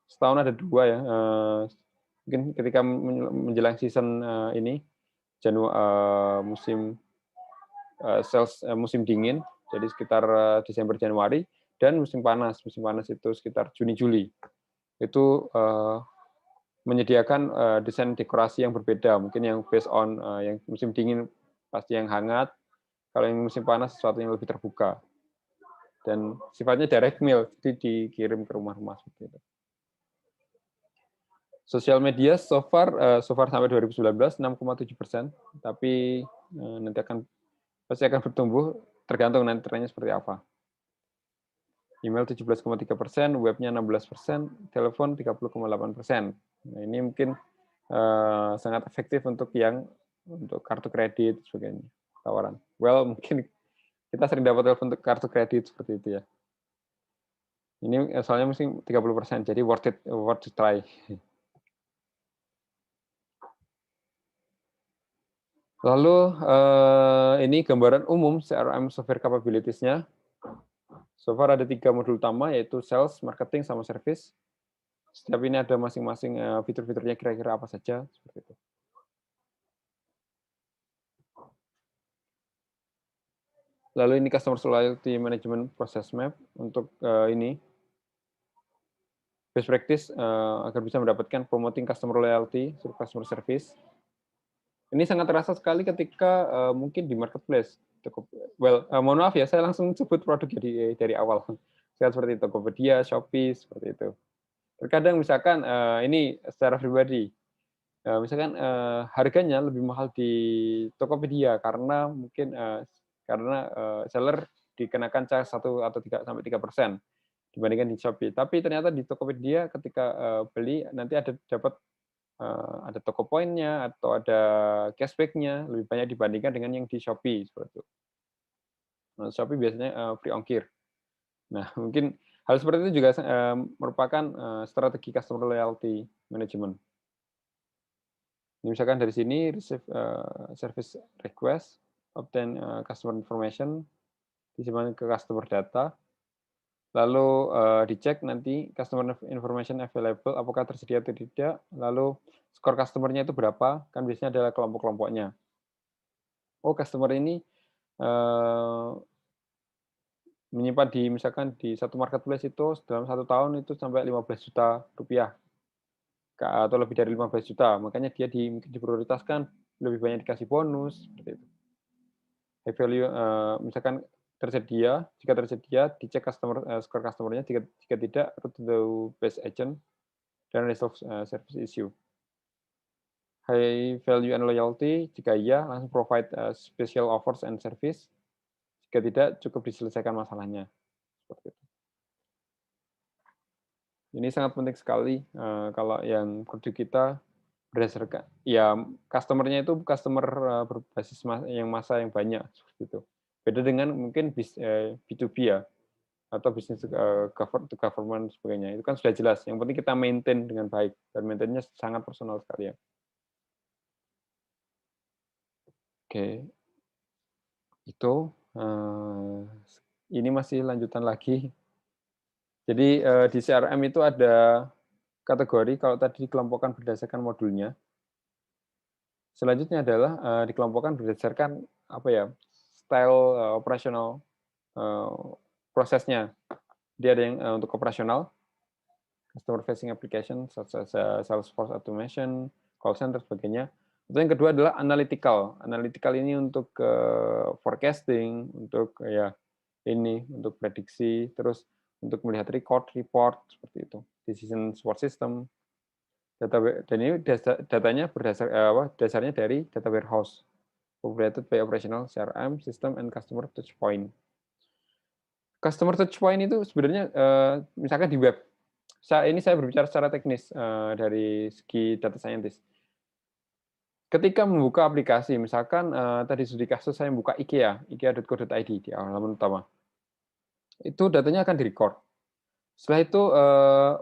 setahun ada 2 ya, mungkin ketika menjelang season ini musim musim dingin, jadi sekitar Desember Januari, dan musim panas itu sekitar Juni Juli, itu menyediakan desain dekorasi yang berbeda, mungkin yang based on yang musim dingin pasti yang hangat, kalau yang musim panas sesuatu yang lebih terbuka, dan sifatnya direct mail, jadi dikirim ke rumah-rumah seperti itu. Sosial media so far sampai 2019 6,7%, tapi nanti pasti akan bertumbuh tergantung nanti trennya seperti apa. Email 17,3%, webnya 16%, telepon 30,8%. Nah, ini mungkin sangat efektif untuk kartu kredit sebagainya, tawaran. Mungkin kita sering dapat telepon untuk kartu kredit seperti itu ya. Ini soalnya mesti 30%, jadi worth to try. Lalu ini gambaran umum CRM software capabilities-nya. So far ada 3 modul utama, yaitu sales, marketing, sama service. Setiap ini ada masing-masing fitur-fiturnya kira-kira apa saja, seperti itu. Lalu ini Customer Loyalty Management Process Map untuk ini best practice agar bisa mendapatkan promoting customer loyalty, customer service. Ini sangat terasa sekali ketika mungkin di marketplace. Well, mohon maaf ya, saya langsung sebut produk dari awal. Saya seperti Tokopedia, Shopee, seperti itu. Terkadang misalkan ini secara pribadi, misalkan harganya lebih mahal di Tokopedia karena mungkin karena seller dikenakan charge 1 atau 3% dibandingkan di Shopee. Tapi ternyata di Tokopedia ketika beli nanti dapat ada toko poinnya atau ada cashback-nya lebih banyak dibandingkan dengan yang di Shopee seperti itu. Nah, Shopee biasanya free ongkir. Nah, mungkin hal seperti itu juga merupakan strategi customer loyalty management. Ini misalkan dari sini receive service request, obtain customer information, disimpan ke customer data, lalu dicek nanti customer information available, apakah tersedia atau tidak, lalu skor customer-nya itu berapa, kan biasanya adalah kelompok-kelompoknya. Oh, customer ini menyimpan misalkan di satu marketplace itu dalam 1 tahun itu sampai 15 juta rupiah atau lebih dari 15 juta, makanya dia diprioritaskan lebih banyak dikasih bonus seperti itu. High value misalkan jika tersedia dicek skor customer-nya, jika tidak route to best agent dan resolve service issue. High value and loyalty, jika iya langsung provide special offers and service, jika tidak cukup diselesaikan masalahnya. Seperti itu. Ini sangat penting sekali kalau yang produk kita berdasarkan ya customer-nya itu customer berbasis masa yang banyak seperti itu. Beda dengan mungkin B2B ya atau bisnis to government sebagainya. Itu kan sudah jelas. Yang penting kita maintain dengan baik dan maintain-nya sangat personal sekali ya. Oke. Itu ini masih lanjutan lagi. Jadi di CRM itu ada kategori kalau tadi dikelompokkan berdasarkan modulnya. Selanjutnya adalah dikelompokkan berdasarkan apa ya style operasional prosesnya. Dia ada yang untuk operasional, customer facing application, such as Salesforce automation, call center sebagainya. Atau yang kedua adalah analytical. Analytical ini untuk forecasting, untuk ya ini untuk prediksi, terus untuk melihat report seperti itu. Decision support system. Dan ini datanya dasarnya dari data warehouse populated by operational CRM system and customer touchpoint. Customer touchpoint itu sebenarnya misalkan di web. Ini saya berbicara secara teknis dari segi data scientist. Ketika membuka aplikasi, misalkan tadi studi kasus saya membuka IKEA, ikea.co.id di halaman utama. Itu datanya akan direcord. Setelah itu,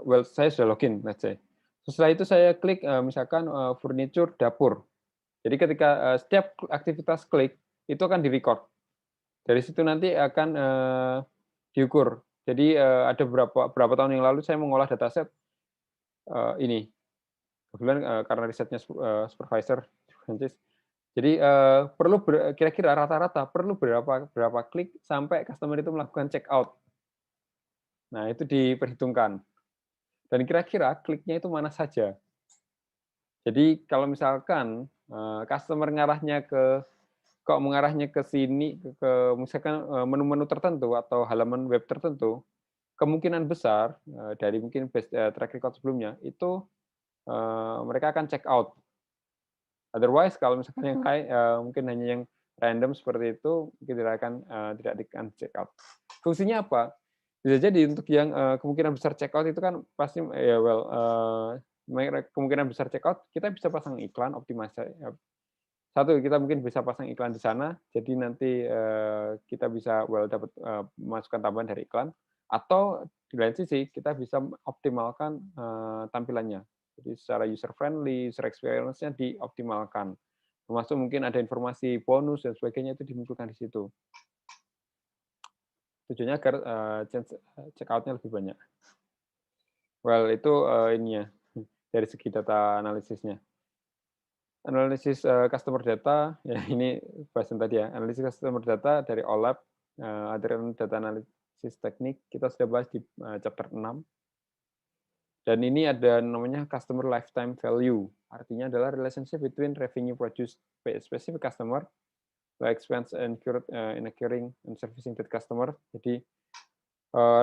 well saya sudah login, let's say. Setelah itu saya klik misalkan furniture dapur. Jadi ketika setiap aktivitas klik itu akan direcord. Dari situ nanti akan diukur. Jadi ada berapa tahun yang lalu saya mengolah dataset ini. Kebetulan karena risetnya supervisor, jadi perlu kira-kira rata-rata perlu berapa klik sampai customer itu melakukan check out. Nah, itu diperhitungkan. Dan kira-kira kliknya itu mana saja. Jadi kalau misalkan customer mengarahnya ke sini, ke misalkan menu-menu tertentu atau halaman web tertentu, kemungkinan besar dari mungkin track record sebelumnya itu mereka akan check out. Otherwise kalau misalkan yang lain mungkin hanya yang random seperti itu mungkin tidak akan check out. Fungsinya apa? Bisa jadi untuk yang kemungkinan besar check out itu kan pasti ya kemungkinan besar check out kita bisa pasang iklan optimasi. Satu, kita mungkin bisa pasang iklan di sana, jadi nanti kita bisa dapat masukan tambahan dari iklan, atau di lain sisi kita bisa optimalkan tampilannya. Jadi secara user friendly, user experience-nya dioptimalkan. Termasuk mungkin ada informasi bonus dan sebagainya itu dimunculkan di situ. Tujuannya agar check out-nya lebih banyak. Well, itu ininya dari segi data analisisnya. Analisis customer data, ya ini bahasan tadi ya, analisis customer data dari OLAP, aliran data analisis teknik, kita sudah bahas di chapter 6. Dan ini ada namanya customer lifetime value, artinya adalah relationship between revenue produced by a specific customer, the expense incurred in acquiring and servicing that customer. Jadi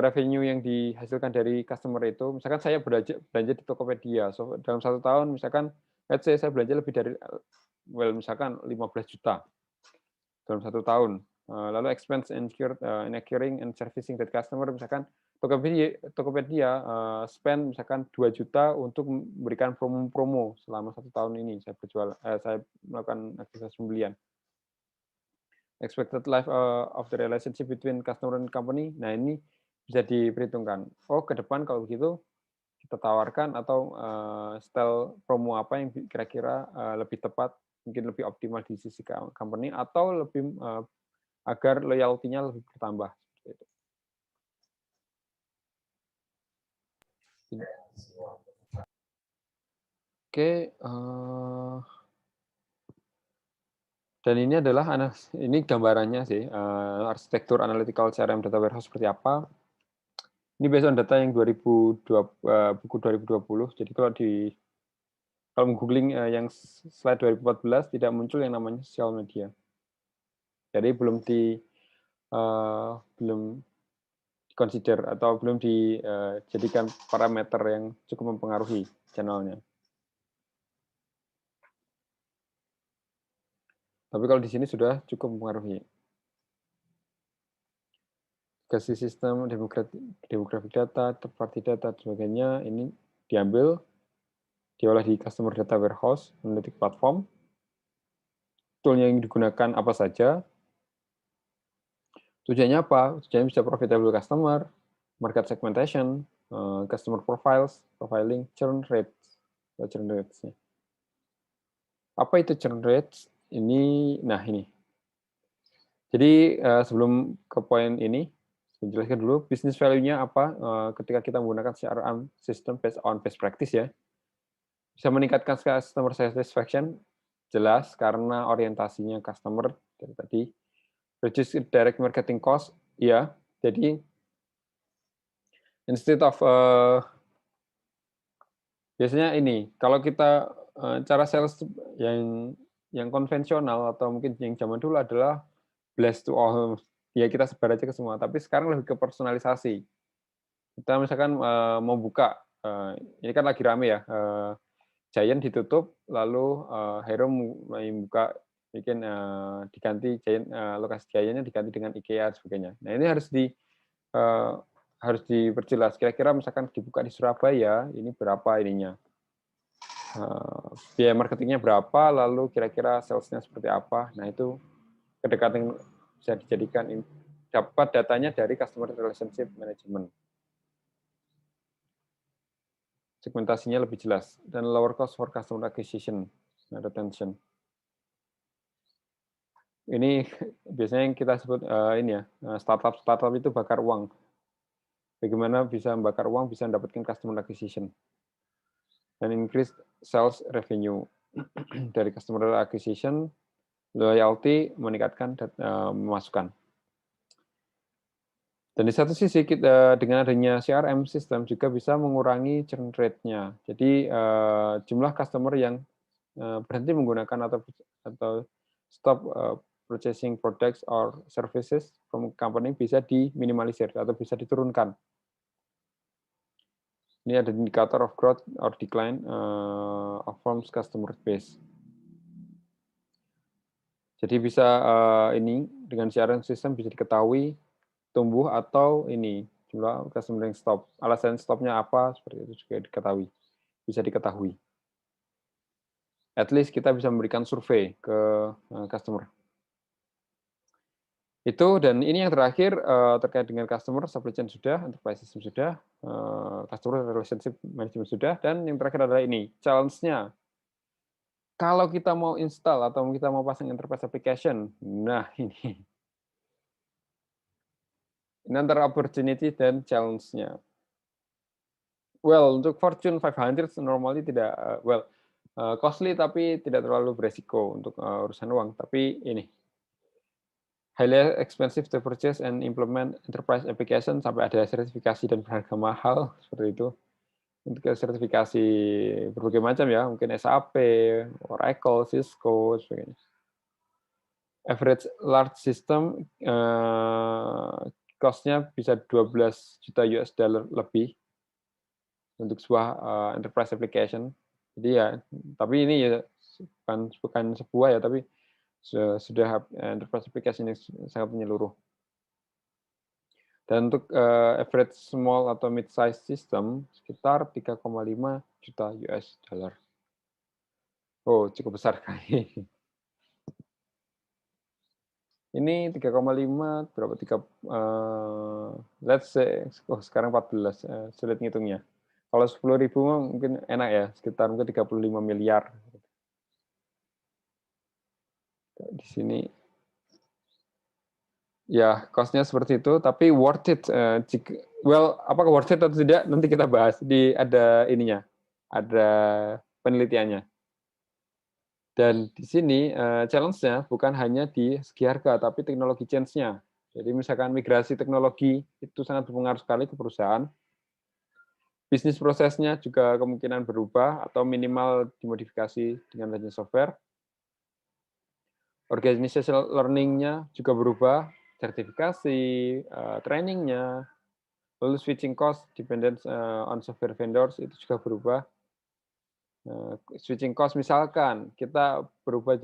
revenue yang dihasilkan dari customer itu, misalkan saya belanja di Tokopedia, so dalam 1 tahun misalkan let's say saya belanja lebih dari misalkan 15 juta dalam 1 tahun. Lalu expense incurred in acquiring and servicing that customer, misalkan Tokopedia spend misalkan 2 juta untuk memberikan promo-promo selama 1 tahun ini saya melakukan aktivitas pembelian. Expected life of the relationship between customer and company. Nah, ini bisa diperhitungkan. Oh, ke depan kalau begitu kita tawarkan atau style promo apa yang kira-kira lebih tepat, mungkin lebih optimal di sisi company atau lebih agar loyalty-nya lebih bertambah seperti itu. Oke, dan ini adalah ini gambarannya sih, arsitektur analytical CRM data warehouse seperti apa. Ini based on data yang buku 2020. Jadi kalau googling yang slide 2014 tidak muncul yang namanya social media. Jadi belum consider atau belum dijadikan parameter yang cukup mempengaruhi channelnya. Tapi kalau di sini sudah cukup mempengaruhi. Kasih sistem demographic data, third party data, dan sebagainya, ini diambil, diolah di customer data warehouse, analytic platform, toolnya yang digunakan apa saja, tujuannya apa? Tujuannya bisa profitable customer, market segmentation, customer profiles, profiling, churn rates. Apa itu churn rates? Nah ini. Jadi sebelum ke poin ini, saya jelaskan dulu business value-nya apa ketika kita menggunakan CRM system based on best practice ya. Bisa meningkatkan customer satisfaction, jelas karena orientasinya customer dari tadi. Reduce direct marketing cost, ya. Jadi instead of biasanya ini, kalau kita cara sales yang konvensional atau mungkin yang zaman dulu adalah blast to all, ya kita sebar aja ke semua. Tapi sekarang lebih ke personalisasi. Kita misalkan mau buka, ini kan lagi rame ya, Giant ditutup, lalu Hero mulai buka, bikin diganti Giant, lokasi Giant-nya diganti dengan IKEA dan sebagainya. Nah ini harus diperjelas. Kira-kira misalkan dibuka di Surabaya, ini berapa ininya, biaya marketingnya berapa, lalu kira-kira salesnya seperti apa. Nah itu kedekatan bisa dijadikan dapat datanya dari customer relationship management. Segmentasinya lebih jelas dan lower cost for customer acquisition and retention. Ini biasanya yang kita sebut ini ya, startup itu bakar uang. Bagaimana bisa membakar uang, bisa mendapatkan customer acquisition dan increase sales revenue dari customer acquisition, loyalty, meningkatkan pemasukan. Dan di satu sisi kita dengan adanya CRM system juga bisa mengurangi churn rate-nya. Jadi jumlah customer yang berhenti menggunakan atau stop purchasing products or services from company bisa diminimalisir atau bisa diturunkan. Ini ada indikator of growth or decline of firm's customer base. Jadi bisa ini dengan CRM system bisa diketahui tumbuh atau ini jumlah customer yang stop. Alasan stopnya apa seperti itu juga diketahui. Bisa diketahui. At least kita bisa memberikan survei ke customer. Itu, dan ini yang terakhir terkait dengan customer supply chain sudah, enterprise system sudah, customer relationship management sudah, dan yang terakhir adalah ini, challenge-nya. Kalau kita mau install atau kita mau pasang enterprise application, nah ini. Ini antara opportunity dan challenge-nya. Well, untuk Fortune 500 normally tidak, costly tapi tidak terlalu beresiko untuk urusan uang. Tapi ini, highly expensive to purchase and implement enterprise application sampai ada sertifikasi dan berharga mahal, seperti itu. Untuk sertifikasi berbagai macam ya, mungkin SAP, Oracle, Cisco, sebagainya. Average large system cost-nya bisa 12 juta US dollar lebih untuk sebuah enterprise application. Jadi ya, tapi ini ya bukan sebuah ya, tapi sudah enterprise application yang sangat menyeluruh. Dan untuk average small atau mid-size system sekitar 3,5 juta US dollar. Oh, cukup besar kali. Ini 3,5 berapa? Let's say, sekarang 14, sulit ngitungnya. Kalau 10.000 mungkin enak ya, sekitar mungkin 35 miliar. Di sini ya cost-nya seperti itu, tapi worth it. Apakah worth it atau tidak? Nanti kita bahas ada ininya, ada penelitiannya. Dan di sini challenge-nya bukan hanya di segi harga, tapi teknologi change-nya. Jadi misalkan migrasi teknologi itu sangat berpengaruh sekali ke perusahaan. Bisnis prosesnya juga kemungkinan berubah atau minimal dimodifikasi dengan adanya software. Organizational learning-nya juga berubah, sertifikasi, training-nya, lalu switching cost dependence on software vendors itu juga berubah. Switching cost misalkan kita berubah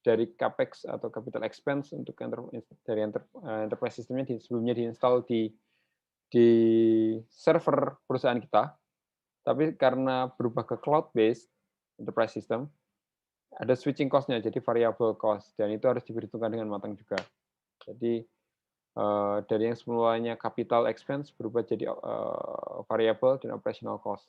dari capex atau capital expense untuk dari enterprise system-nya sebelumnya diinstal di server perusahaan kita, tapi karena berubah ke cloud based enterprise system, ada switching cost-nya jadi variable cost, dan itu harus diperhitungkan dengan matang juga. Jadi dari yang semulanya capital expense berubah jadi variable dan operational cost.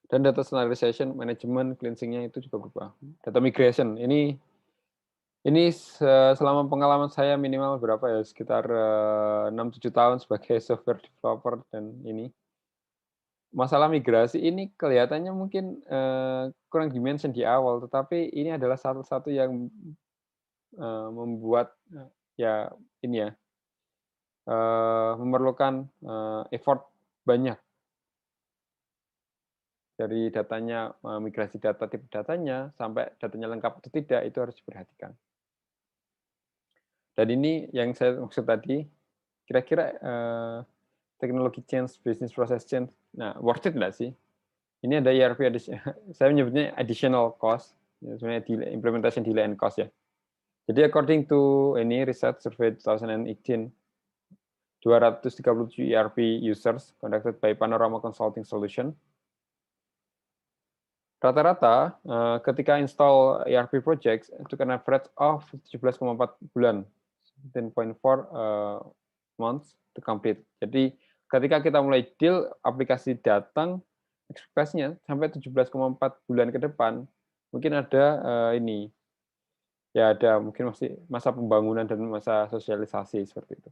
Dan data standardization, management, cleansing-nya itu juga berubah. Data migration, ini selama pengalaman saya minimal berapa ya, sekitar 6-7 tahun sebagai software developer, dan ini masalah migrasi ini kelihatannya mungkin kurang dimention di awal, tetapi ini adalah satu-satu yang membuat ya ini ya memerlukan effort banyak. Dari datanya, migrasi data, tipe datanya, sampai datanya lengkap atau tidak, itu harus diperhatikan. Dan ini yang saya maksud tadi, kira-kira teknologi change, business process change, nah worth it nggak sih? Ini ada ERP, saya menyebutnya additional cost, ya, sebenarnya implementation delay and cost ya. Jadi according to ini research survey 2018, 237 ERP users conducted by Panorama Consulting Solution, rata-rata ketika install ERP projects itu an average of 17,4 bulan, 17.4 months to complete. Jadi ketika kita mulai deal, aplikasi datang, ekspektasinya sampai 17,4 bulan ke depan, mungkin ada ini, ya ada mungkin masih masa pembangunan dan masa sosialisasi seperti itu.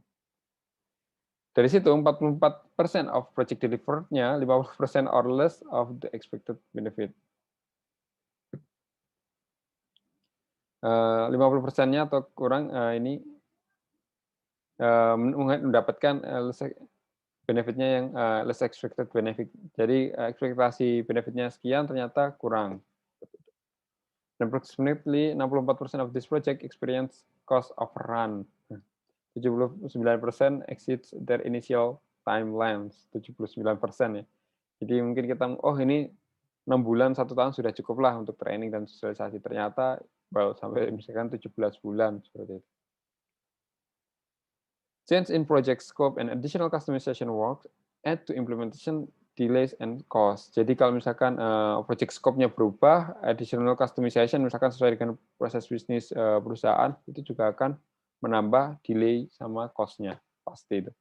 Dari situ 44% of project delivered-nya, 50% or less of the expected benefit. 50%-nya atau kurang ini mendapatkan benefit-nya yang less expected benefit. Jadi ekspektasi benefit-nya sekian, ternyata kurang. Dan approximately 64% of this project experience cost overrun. 79% exceeds their initial timelines. 79% ya. Jadi mungkin kita, ini 6 bulan, 1 tahun sudah cukup lah untuk training dan sosialisasi. Ternyata sampai misalkan 17 bulan seperti itu. Change in project scope and additional customization work add to implementation delays and cost. Jadi kalau misalkan project scope-nya berubah, additional customization misalkan sesuai dengan proses bisnis perusahaan, itu juga akan menambah delay sama cost-nya, pasti itu.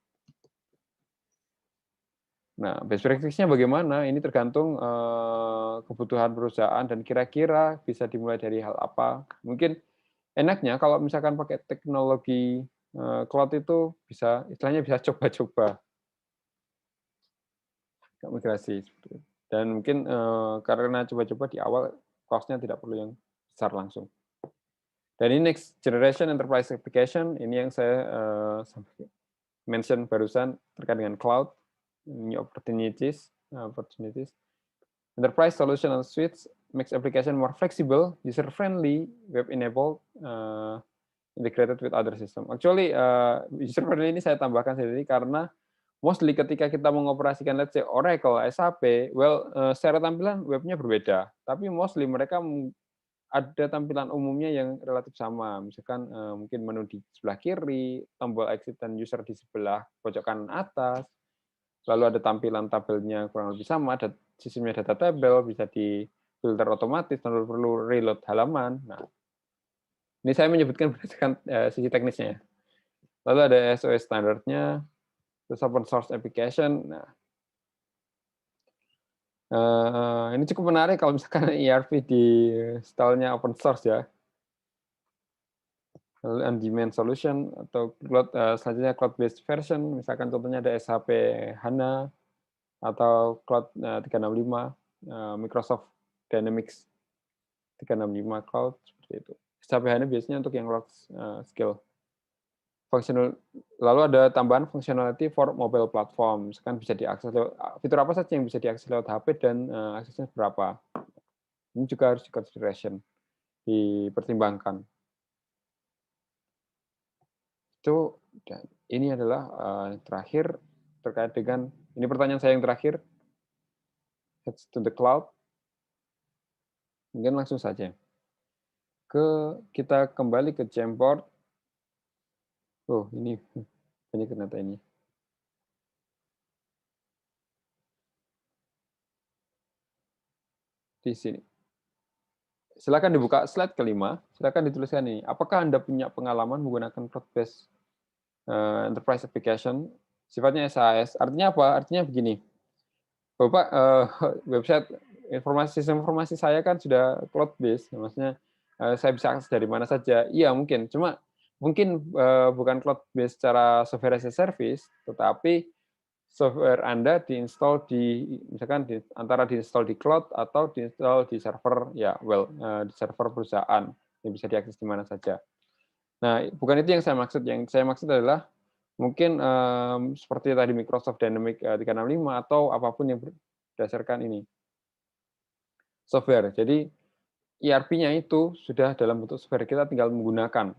Nah, best practice-nya bagaimana? Ini tergantung kebutuhan perusahaan dan kira-kira bisa dimulai dari hal apa. Mungkin enaknya kalau misalkan pakai teknologi cloud itu bisa istilahnya bisa coba-coba migrasi seperti itu. Dan mungkin karena coba-coba di awal cost-nya tidak perlu yang besar langsung. Dan ini next generation enterprise application ini yang saya mention barusan terkait dengan cloud, new opportunities. Enterprise solution and suites makes application more flexible, user-friendly, web-enabled, integrated with other system. Actually, user-friendly ini saya tambahkan sendiri karena mostly ketika kita mengoperasikan let's say Oracle, SAP, well, secara tampilan webnya berbeda, tapi mostly mereka ada tampilan umumnya yang relatif sama. Misalkan mungkin menu di sebelah kiri, tombol exit dan user di sebelah pojok kanan atas, lalu ada tampilan tabelnya kurang lebih sama, ada sistemnya data table, bisa di filter otomatis, tanpa perlu reload halaman. Nah, ini saya menyebutkan berdasarkan sisi teknisnya ya. Lalu ada SOS standarnya, terus open source application. Nah, ini cukup menarik kalau misalkan ERP di stylenya open source ya. Lalu on-demand solution atau cloud, selanjutnya cloud-based version, misalkan contohnya ada SAP HANA atau Cloud 365, Microsoft Dynamics 365 Cloud, seperti itu. SAP HANA biasanya untuk yang cloud skill. Functional, lalu ada tambahan functionality for mobile platform, misalkan bisa diakses lewat, fitur apa saja yang bisa diakses lewat HP dan aksesnya berapa. Ini juga harus di-consideration, dipertimbangkan. Itu, dan ini adalah terakhir terkait dengan, ini pertanyaan saya yang terakhir, heads to the cloud. Mungkin langsung saja. Kita kembali ke Jamboard. Oh, ini banyak ternyata ini. Di sini. Silakan dibuka slide kelima. Silakan dituliskan ini. Apakah Anda punya pengalaman menggunakan cloud-based enterprise application? Sifatnya SAS. Artinya apa? Artinya begini. Bapak, website sistem informasi saya kan sudah cloud-based. Maksudnya saya bisa akses dari mana saja. Iya, mungkin. Cuma mungkin bukan cloud-based secara software as a service, tetapi software Anda diinstal misalkan antara diinstal di cloud atau diinstal di server, ya, di server perusahaan yang bisa diakses di mana saja. Nah, bukan itu yang saya maksud. Yang saya maksud adalah mungkin seperti tadi Microsoft Dynamics 365 atau apapun yang berdasarkan ini software. Jadi ERP-nya itu sudah dalam bentuk software, kita tinggal menggunakan.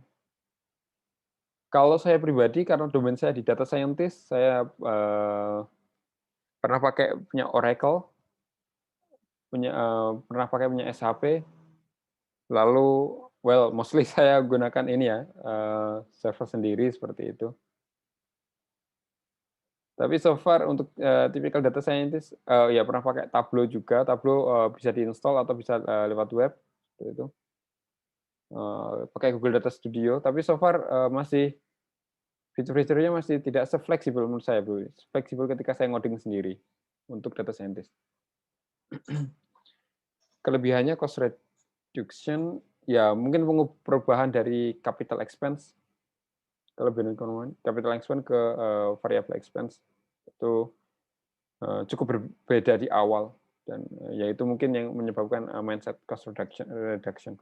Kalau saya pribadi, karena domain saya di data scientist, saya pernah punya Oracle, pernah pakai punya SAP, lalu mostly saya gunakan ini ya, server sendiri seperti itu. Tapi so far untuk typical data scientist, ya pernah pakai Tableau juga. Tableau bisa diinstal atau bisa lewat web, seperti itu. Pakai Google Data Studio, tapi so far masih fitur-fiturnya masih tidak se-fleksibel menurut saya, Bro. Fleksibel ketika saya ngoding sendiri untuk data scientist. Kelebihannya cost reduction, ya mungkin perubahan dari capital expense, kelebihan ekonomi, capital expense ke variable expense itu cukup berbeda di awal, dan yaitu mungkin yang menyebabkan mindset cost reduction.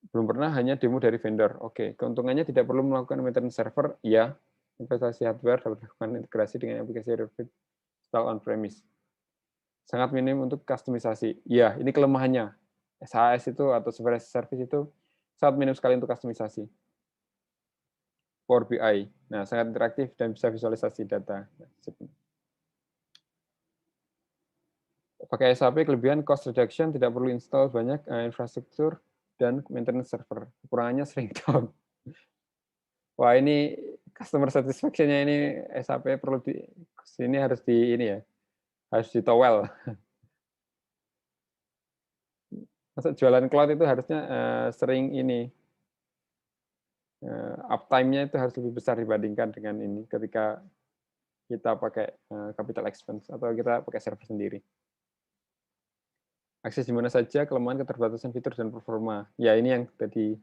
Belum pernah hanya demo dari vendor. Oke, keuntungannya tidak perlu melakukan maintenance server, ya. Investasi hardware dapat dilakukan integrasi dengan aplikasi install on-premise. Sangat minim untuk kustomisasi. Ya, ini kelemahannya. SAS itu atau software as a service itu sangat minim sekali untuk kustomisasi. Power BI. Nah, sangat interaktif dan bisa visualisasi data. Pakai SAP, kelebihan cost reduction, tidak perlu install banyak infrastruktur dan maintenance server. Kekurangannya sering down. Wah, ini customer satisfaction-nya ini SAP perlu sini harus harus ditowel. Masa jualan cloud itu harusnya sering uptime-nya itu harus lebih besar dibandingkan dengan ini ketika kita pakai capital expense atau kita pakai server sendiri. Akses di mana saja, kelemahan, keterbatasan fitur dan performa. Ya ini yang tadi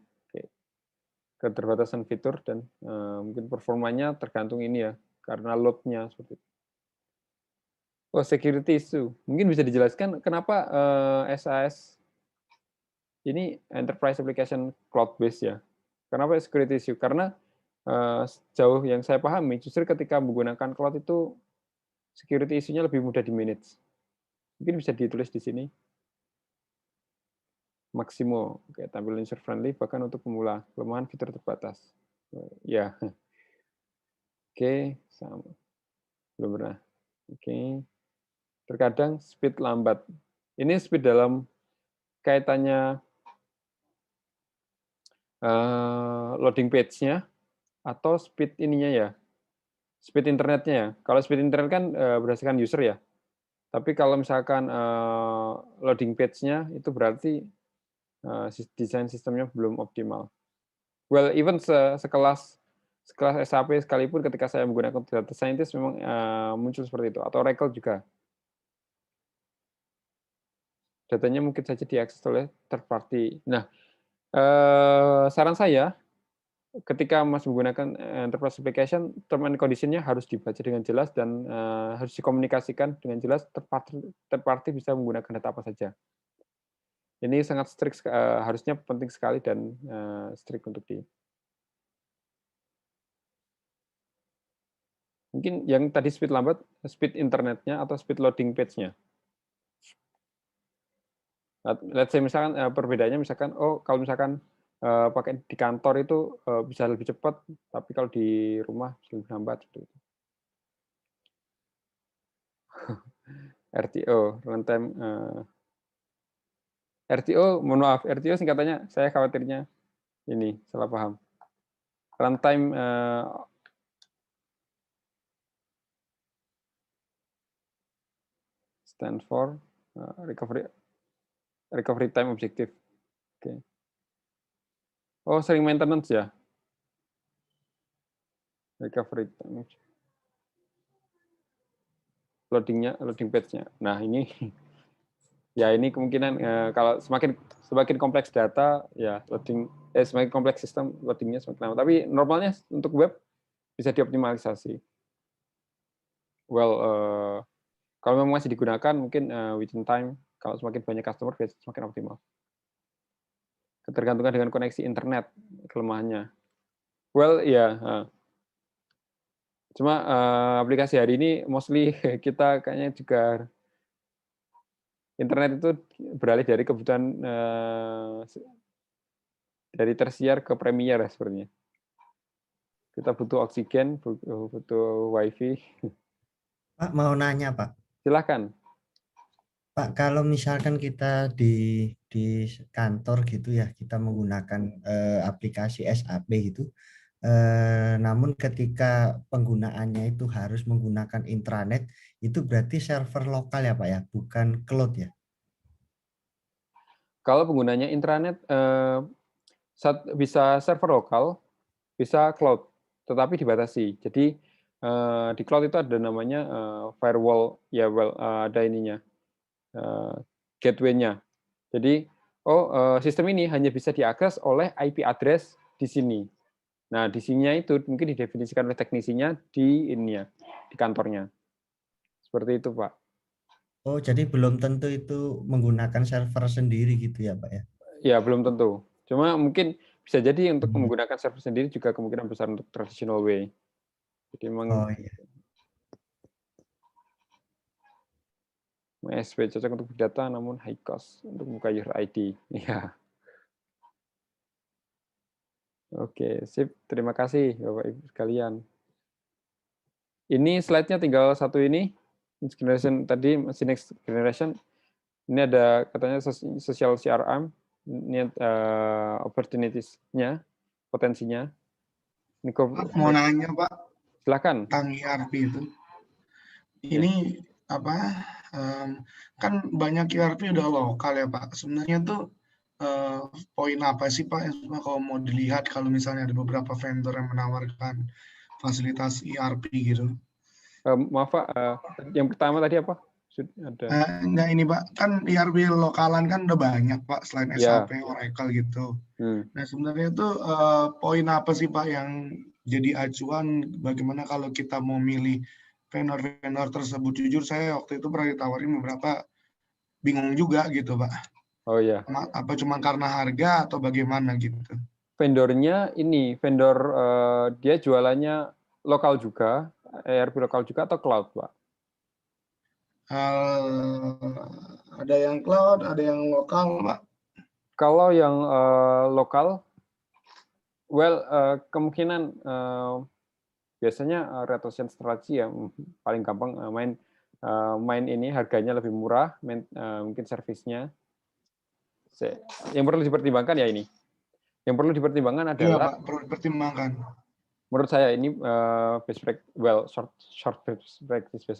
keterbatasan fitur dan mungkin performanya tergantung ini ya, karena load-nya seperti itu. Oh, security issue. Mungkin bisa dijelaskan kenapa SAS ini Enterprise Application Cloud Base ya. Kenapa security issue? Karena sejauh yang saya pahami, justru ketika menggunakan cloud itu security issue-nya lebih mudah di-manage. Mungkin bisa ditulis di sini. Maksimo, kayak tampil user friendly, bahkan untuk pemula. Kelemahan fitur terbatas. Ya. Oke, sama. Belum pernah. Oke. Terkadang speed lambat. Ini speed dalam kaitannya loading page-nya atau speed ininya ya, speed internetnya ya. Kalau speed internet kan berdasarkan user ya. Tapi kalau misalkan loading page-nya itu berarti desain sistemnya belum optimal. Well, even sekelas SAP sekalipun ketika saya menggunakan data scientist memang muncul seperti itu. Atau Oracle juga. Datanya mungkin saja diakses oleh third party. Nah, saran saya, ketika Mas menggunakan enterprise application, term and condition-nya harus dibaca dengan jelas dan harus dikomunikasikan dengan jelas, third party bisa menggunakan data apa saja. Ini sangat strict, harusnya penting sekali dan strict untuk mungkin yang tadi speed lambat, speed internetnya atau speed loading page-nya. Let's say misalkan perbedaannya misalkan, oh kalau misalkan pakai di kantor itu bisa lebih cepat, tapi kalau di rumah bisa lebih lambat seperti itu. RTO, runtime. RTO, mohon maaf, RTO singkatannya saya khawatirnya ini salah paham. Runtime stand for recovery time objective. Oke. Oh, sering maintenance ya? Recovery time. Loading page-nya. Nah, ini ya ini kemungkinan kalau semakin kompleks data ya semakin kompleks sistem loadingnya semakin lama. Tapi normalnya untuk web bisa dioptimalisasi. Well, kalau memang masih digunakan mungkin within time, kalau semakin banyak customer semakin optimal. Ketergantungan dengan koneksi internet kelemahannya. Well, ya. Cuma aplikasi hari ini mostly kita kayaknya juga internet itu beralih dari kebutuhan dari tersier ke premier ya sebenarnya. Kita butuh oksigen, butuh wifi. Pak, mau nanya Pak. Silakan. Pak, kalau misalkan kita di kantor gitu ya, kita menggunakan aplikasi SAP gitu, namun ketika penggunaannya itu harus menggunakan intranet, itu berarti server lokal ya Pak ya, bukan cloud ya? Kalau penggunanya intranet bisa server lokal, bisa cloud, tetapi dibatasi. Jadi di cloud itu ada namanya firewall, ya ada ininya, gateway-nya. Jadi sistem ini hanya bisa diakses oleh IP address di sini. Nah, di sininya itu mungkin didefinisikan oleh teknisinya di ininya, di kantornya. Seperti itu, Pak. Oh, jadi belum tentu itu menggunakan server sendiri gitu ya Pak ya? Ya, belum tentu. Cuma mungkin bisa jadi untuk menggunakan server sendiri juga kemungkinan besar untuk traditional way. Jadi memang Oh iya. MySQL cocok untuk big data namun high cost untuk buka user ID. Ya. Oke, sip. Terima kasih Bapak Ibu sekalian. Ini slide-nya tinggal satu ini. Next generation tadi masih next generation. Ini ada katanya social CRM. Ini opportunities-nya, potensinya. Ini mau nanya Pak, silakan. tentang ERP itu. Ini apa? Kan banyak ERP udah lokal ya Pak. Sebenarnya tuh poin apa sih Pak yang kalau mau dilihat kalau misalnya ada beberapa vendor yang menawarkan fasilitas ERP gitu? Maaf Pak, yang pertama tadi apa? Ada. Enggak ini Pak, kan ERP lokalan kan udah banyak Pak, selain Ya. SAP, Oracle gitu. Hmm. Nah sebenarnya itu poin apa sih Pak yang jadi acuan bagaimana kalau kita mau milih vendor-vendor tersebut? Jujur saya waktu itu pernah ditawarin beberapa, bingung juga gitu Pak. Oh ya. Apa cuma karena harga atau bagaimana gitu? Vendornya ini, vendor dia jualannya lokal juga, ERP lokal juga atau cloud Pak? Ada yang cloud, ada yang lokal Pak. Kalau yang lokal, kemungkinan biasanya red ocean strategy ya paling gampang main ini harganya lebih murah, mungkin servisnya. Yang perlu dipertimbangkan ya ini. Yang perlu dipertimbangkan adalah. Iya Pak, perlu dipertimbangkan. Menurut saya ini short practice based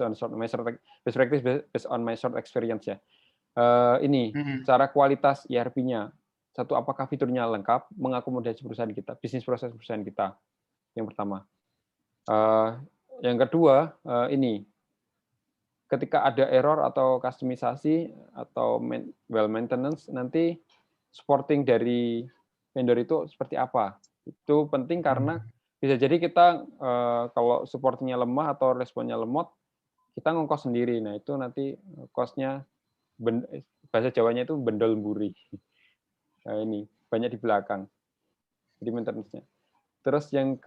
on my short experience ya. Ini cara kualitas ERP-nya. Satu, apakah fiturnya lengkap, mengakomodasi perusahaan kita, bisnis proses perusahaan kita. Yang pertama. Yang kedua, ini ketika ada error atau customisasi atau maintenance, nanti supporting dari vendor itu seperti apa. Itu penting karena bisa jadi kita kalau supportnya lemah atau responnya lemot, kita ngongkos sendiri. Nah itu nanti cost-nya bahasa Jawanya itu bendol mburi. Nah, ini banyak di belakang. Jadi maintenance-nya. Terus yang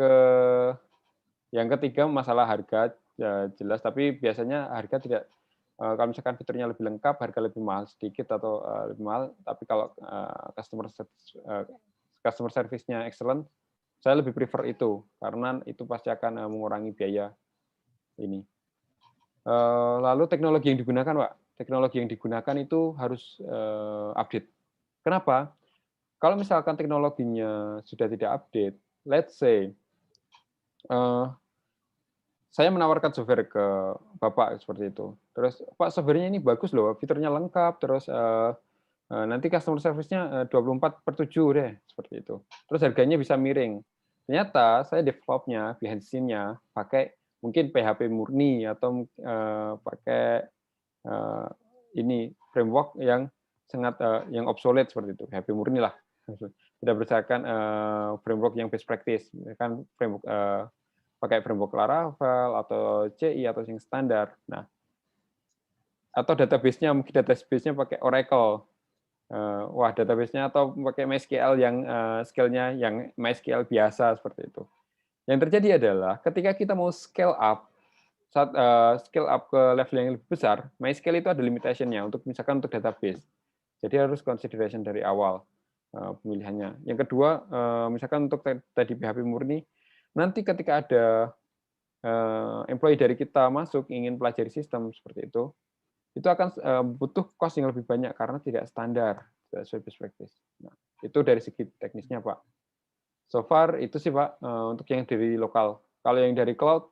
ketiga masalah harga ya, jelas, tapi biasanya harga tidak. Kalau misalkan fiturnya lebih lengkap, harga lebih mahal sedikit atau lebih mahal. Tapi kalau customer service-nya excellent, saya lebih prefer itu karena itu pasti akan mengurangi biaya ini. Lalu teknologi yang digunakan, Pak. Teknologi yang digunakan itu harus update. Kenapa? Kalau misalkan teknologinya sudah tidak update, let's say saya menawarkan software ke Bapak seperti itu. Terus, Pak, software-nya ini bagus loh, fiturnya lengkap, terus nanti customer service-nya 24/7 deh, seperti itu. Terus harganya bisa miring. Ternyata saya develop-nya, behind scene-nya, pakai mungkin PHP murni atau pakai ini framework yang sangat yang obsolete seperti itu, PHP murni lah. Tidak berdasarkan framework yang best practice, kan framework pakai framework Laravel atau CI atau yang standar. Nah, atau database-nya mungkin database-nya pakai Oracle. Wah, database-nya atau pakai MySQL yang skill-nya yang MySQL biasa seperti itu. Yang terjadi adalah ketika kita mau scale up ke level yang lebih besar, MySQL itu ada limitation-nya untuk misalkan untuk database. Jadi harus consideration dari awal pemilihannya. Yang kedua, misalkan untuk tadi PHP murni, nanti ketika ada employee dari kita masuk ingin pelajari sistem seperti itu akan butuh cost yang lebih banyak karena tidak standar sesuai best practice. Nah, itu dari segi teknisnya, Pak. So far itu sih, Pak, untuk yang dari lokal. Kalau yang dari cloud,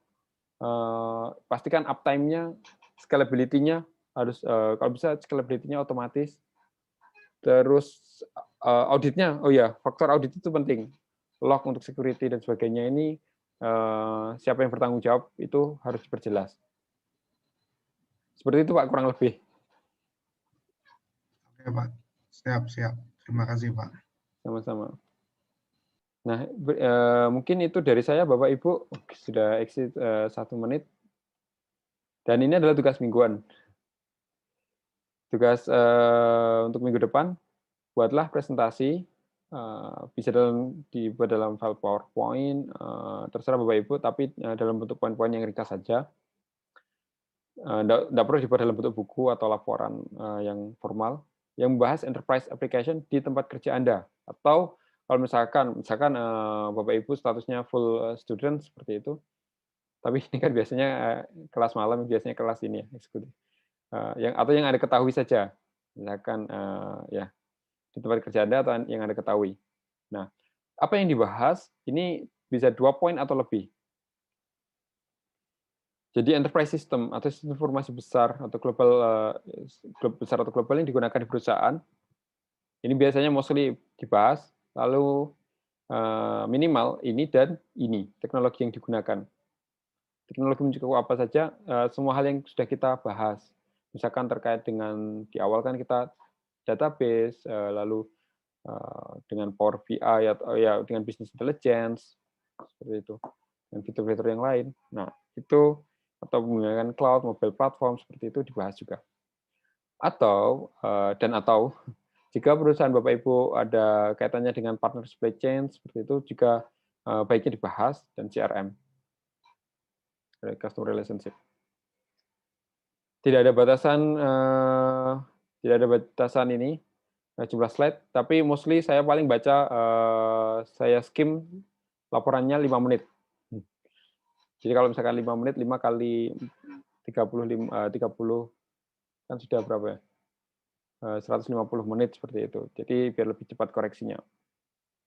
pastikan uptime-nya, scalability-nya harus kalau bisa scalability-nya otomatis. Terus auditnya, oh ya, faktor audit itu penting. Log untuk security dan sebagainya ini siapa yang bertanggung jawab itu harus diperjelas. Seperti itu, Pak, kurang lebih. Oke, Pak. Siap. Terima kasih, Pak. Sama-sama. Nah, mungkin itu dari saya, Bapak Ibu. Sudah exit 1 menit. Dan ini adalah tugas mingguan. Tugas untuk minggu depan, buatlah presentasi. Bisa dibuat dalam file PowerPoint, terserah Bapak Ibu, tapi dalam bentuk poin-poin yang ringkas saja. Tidak perlu dibuat dalam bentuk buku atau laporan yang formal, yang membahas enterprise application di tempat kerja Anda. Atau kalau misalkan Bapak Ibu statusnya full student seperti itu, tapi ini kan biasanya kelas malam, biasanya kelas ini ya, eksekutif. Atau yang Anda ketahui saja, misalkan ya di tempat kerja Anda atau yang Anda ketahui. Nah, apa yang dibahas ini bisa 2 poin atau lebih. Jadi enterprise system atau sistem informasi besar atau global yang digunakan di perusahaan, ini biasanya mostly dibahas, lalu minimal ini dan ini teknologi yang digunakan. Teknologi mencukupi apa saja, semua hal yang sudah kita bahas. Misalkan terkait dengan di awal kan kita database, lalu dengan Power BI atau ya dengan business intelligence seperti itu, dan fitur-fitur yang lain. Nah, itu atau menggunakan cloud, mobile platform seperti itu dibahas juga. Atau jika perusahaan Bapak Ibu ada kaitannya dengan partner supply chain seperti itu juga baiknya dibahas, dan CRM, customer relationship. Tidak ada batasan ini jumlah slide, tapi mostly saya paling baca, saya skim laporannya 5 menit. Jadi kalau misalkan 5 menit, 5 kali 30 kan sudah berapa ya? 150 menit seperti itu. Jadi biar lebih cepat koreksinya.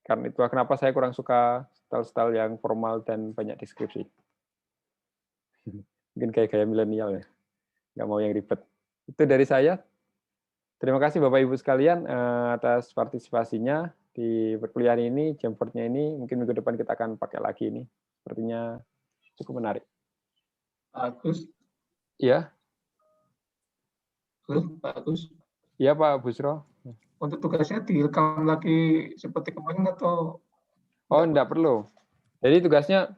Karena itu kenapa saya kurang suka style-style yang formal dan banyak deskripsi. Mungkin kayak gaya milenial ya. Nggak mau yang ribet. Itu dari saya. Terima kasih Bapak Ibu sekalian atas partisipasinya di perkuliahan ini, Jamboardnya ini. Mungkin minggu depan kita akan pakai lagi ini. Sepertinya cukup menarik. Bagus. Iya. Bagus. Iya Pak Busro. Untuk tugasnya direkam lagi seperti kemarin atau? Oh, enggak perlu. Jadi tugasnya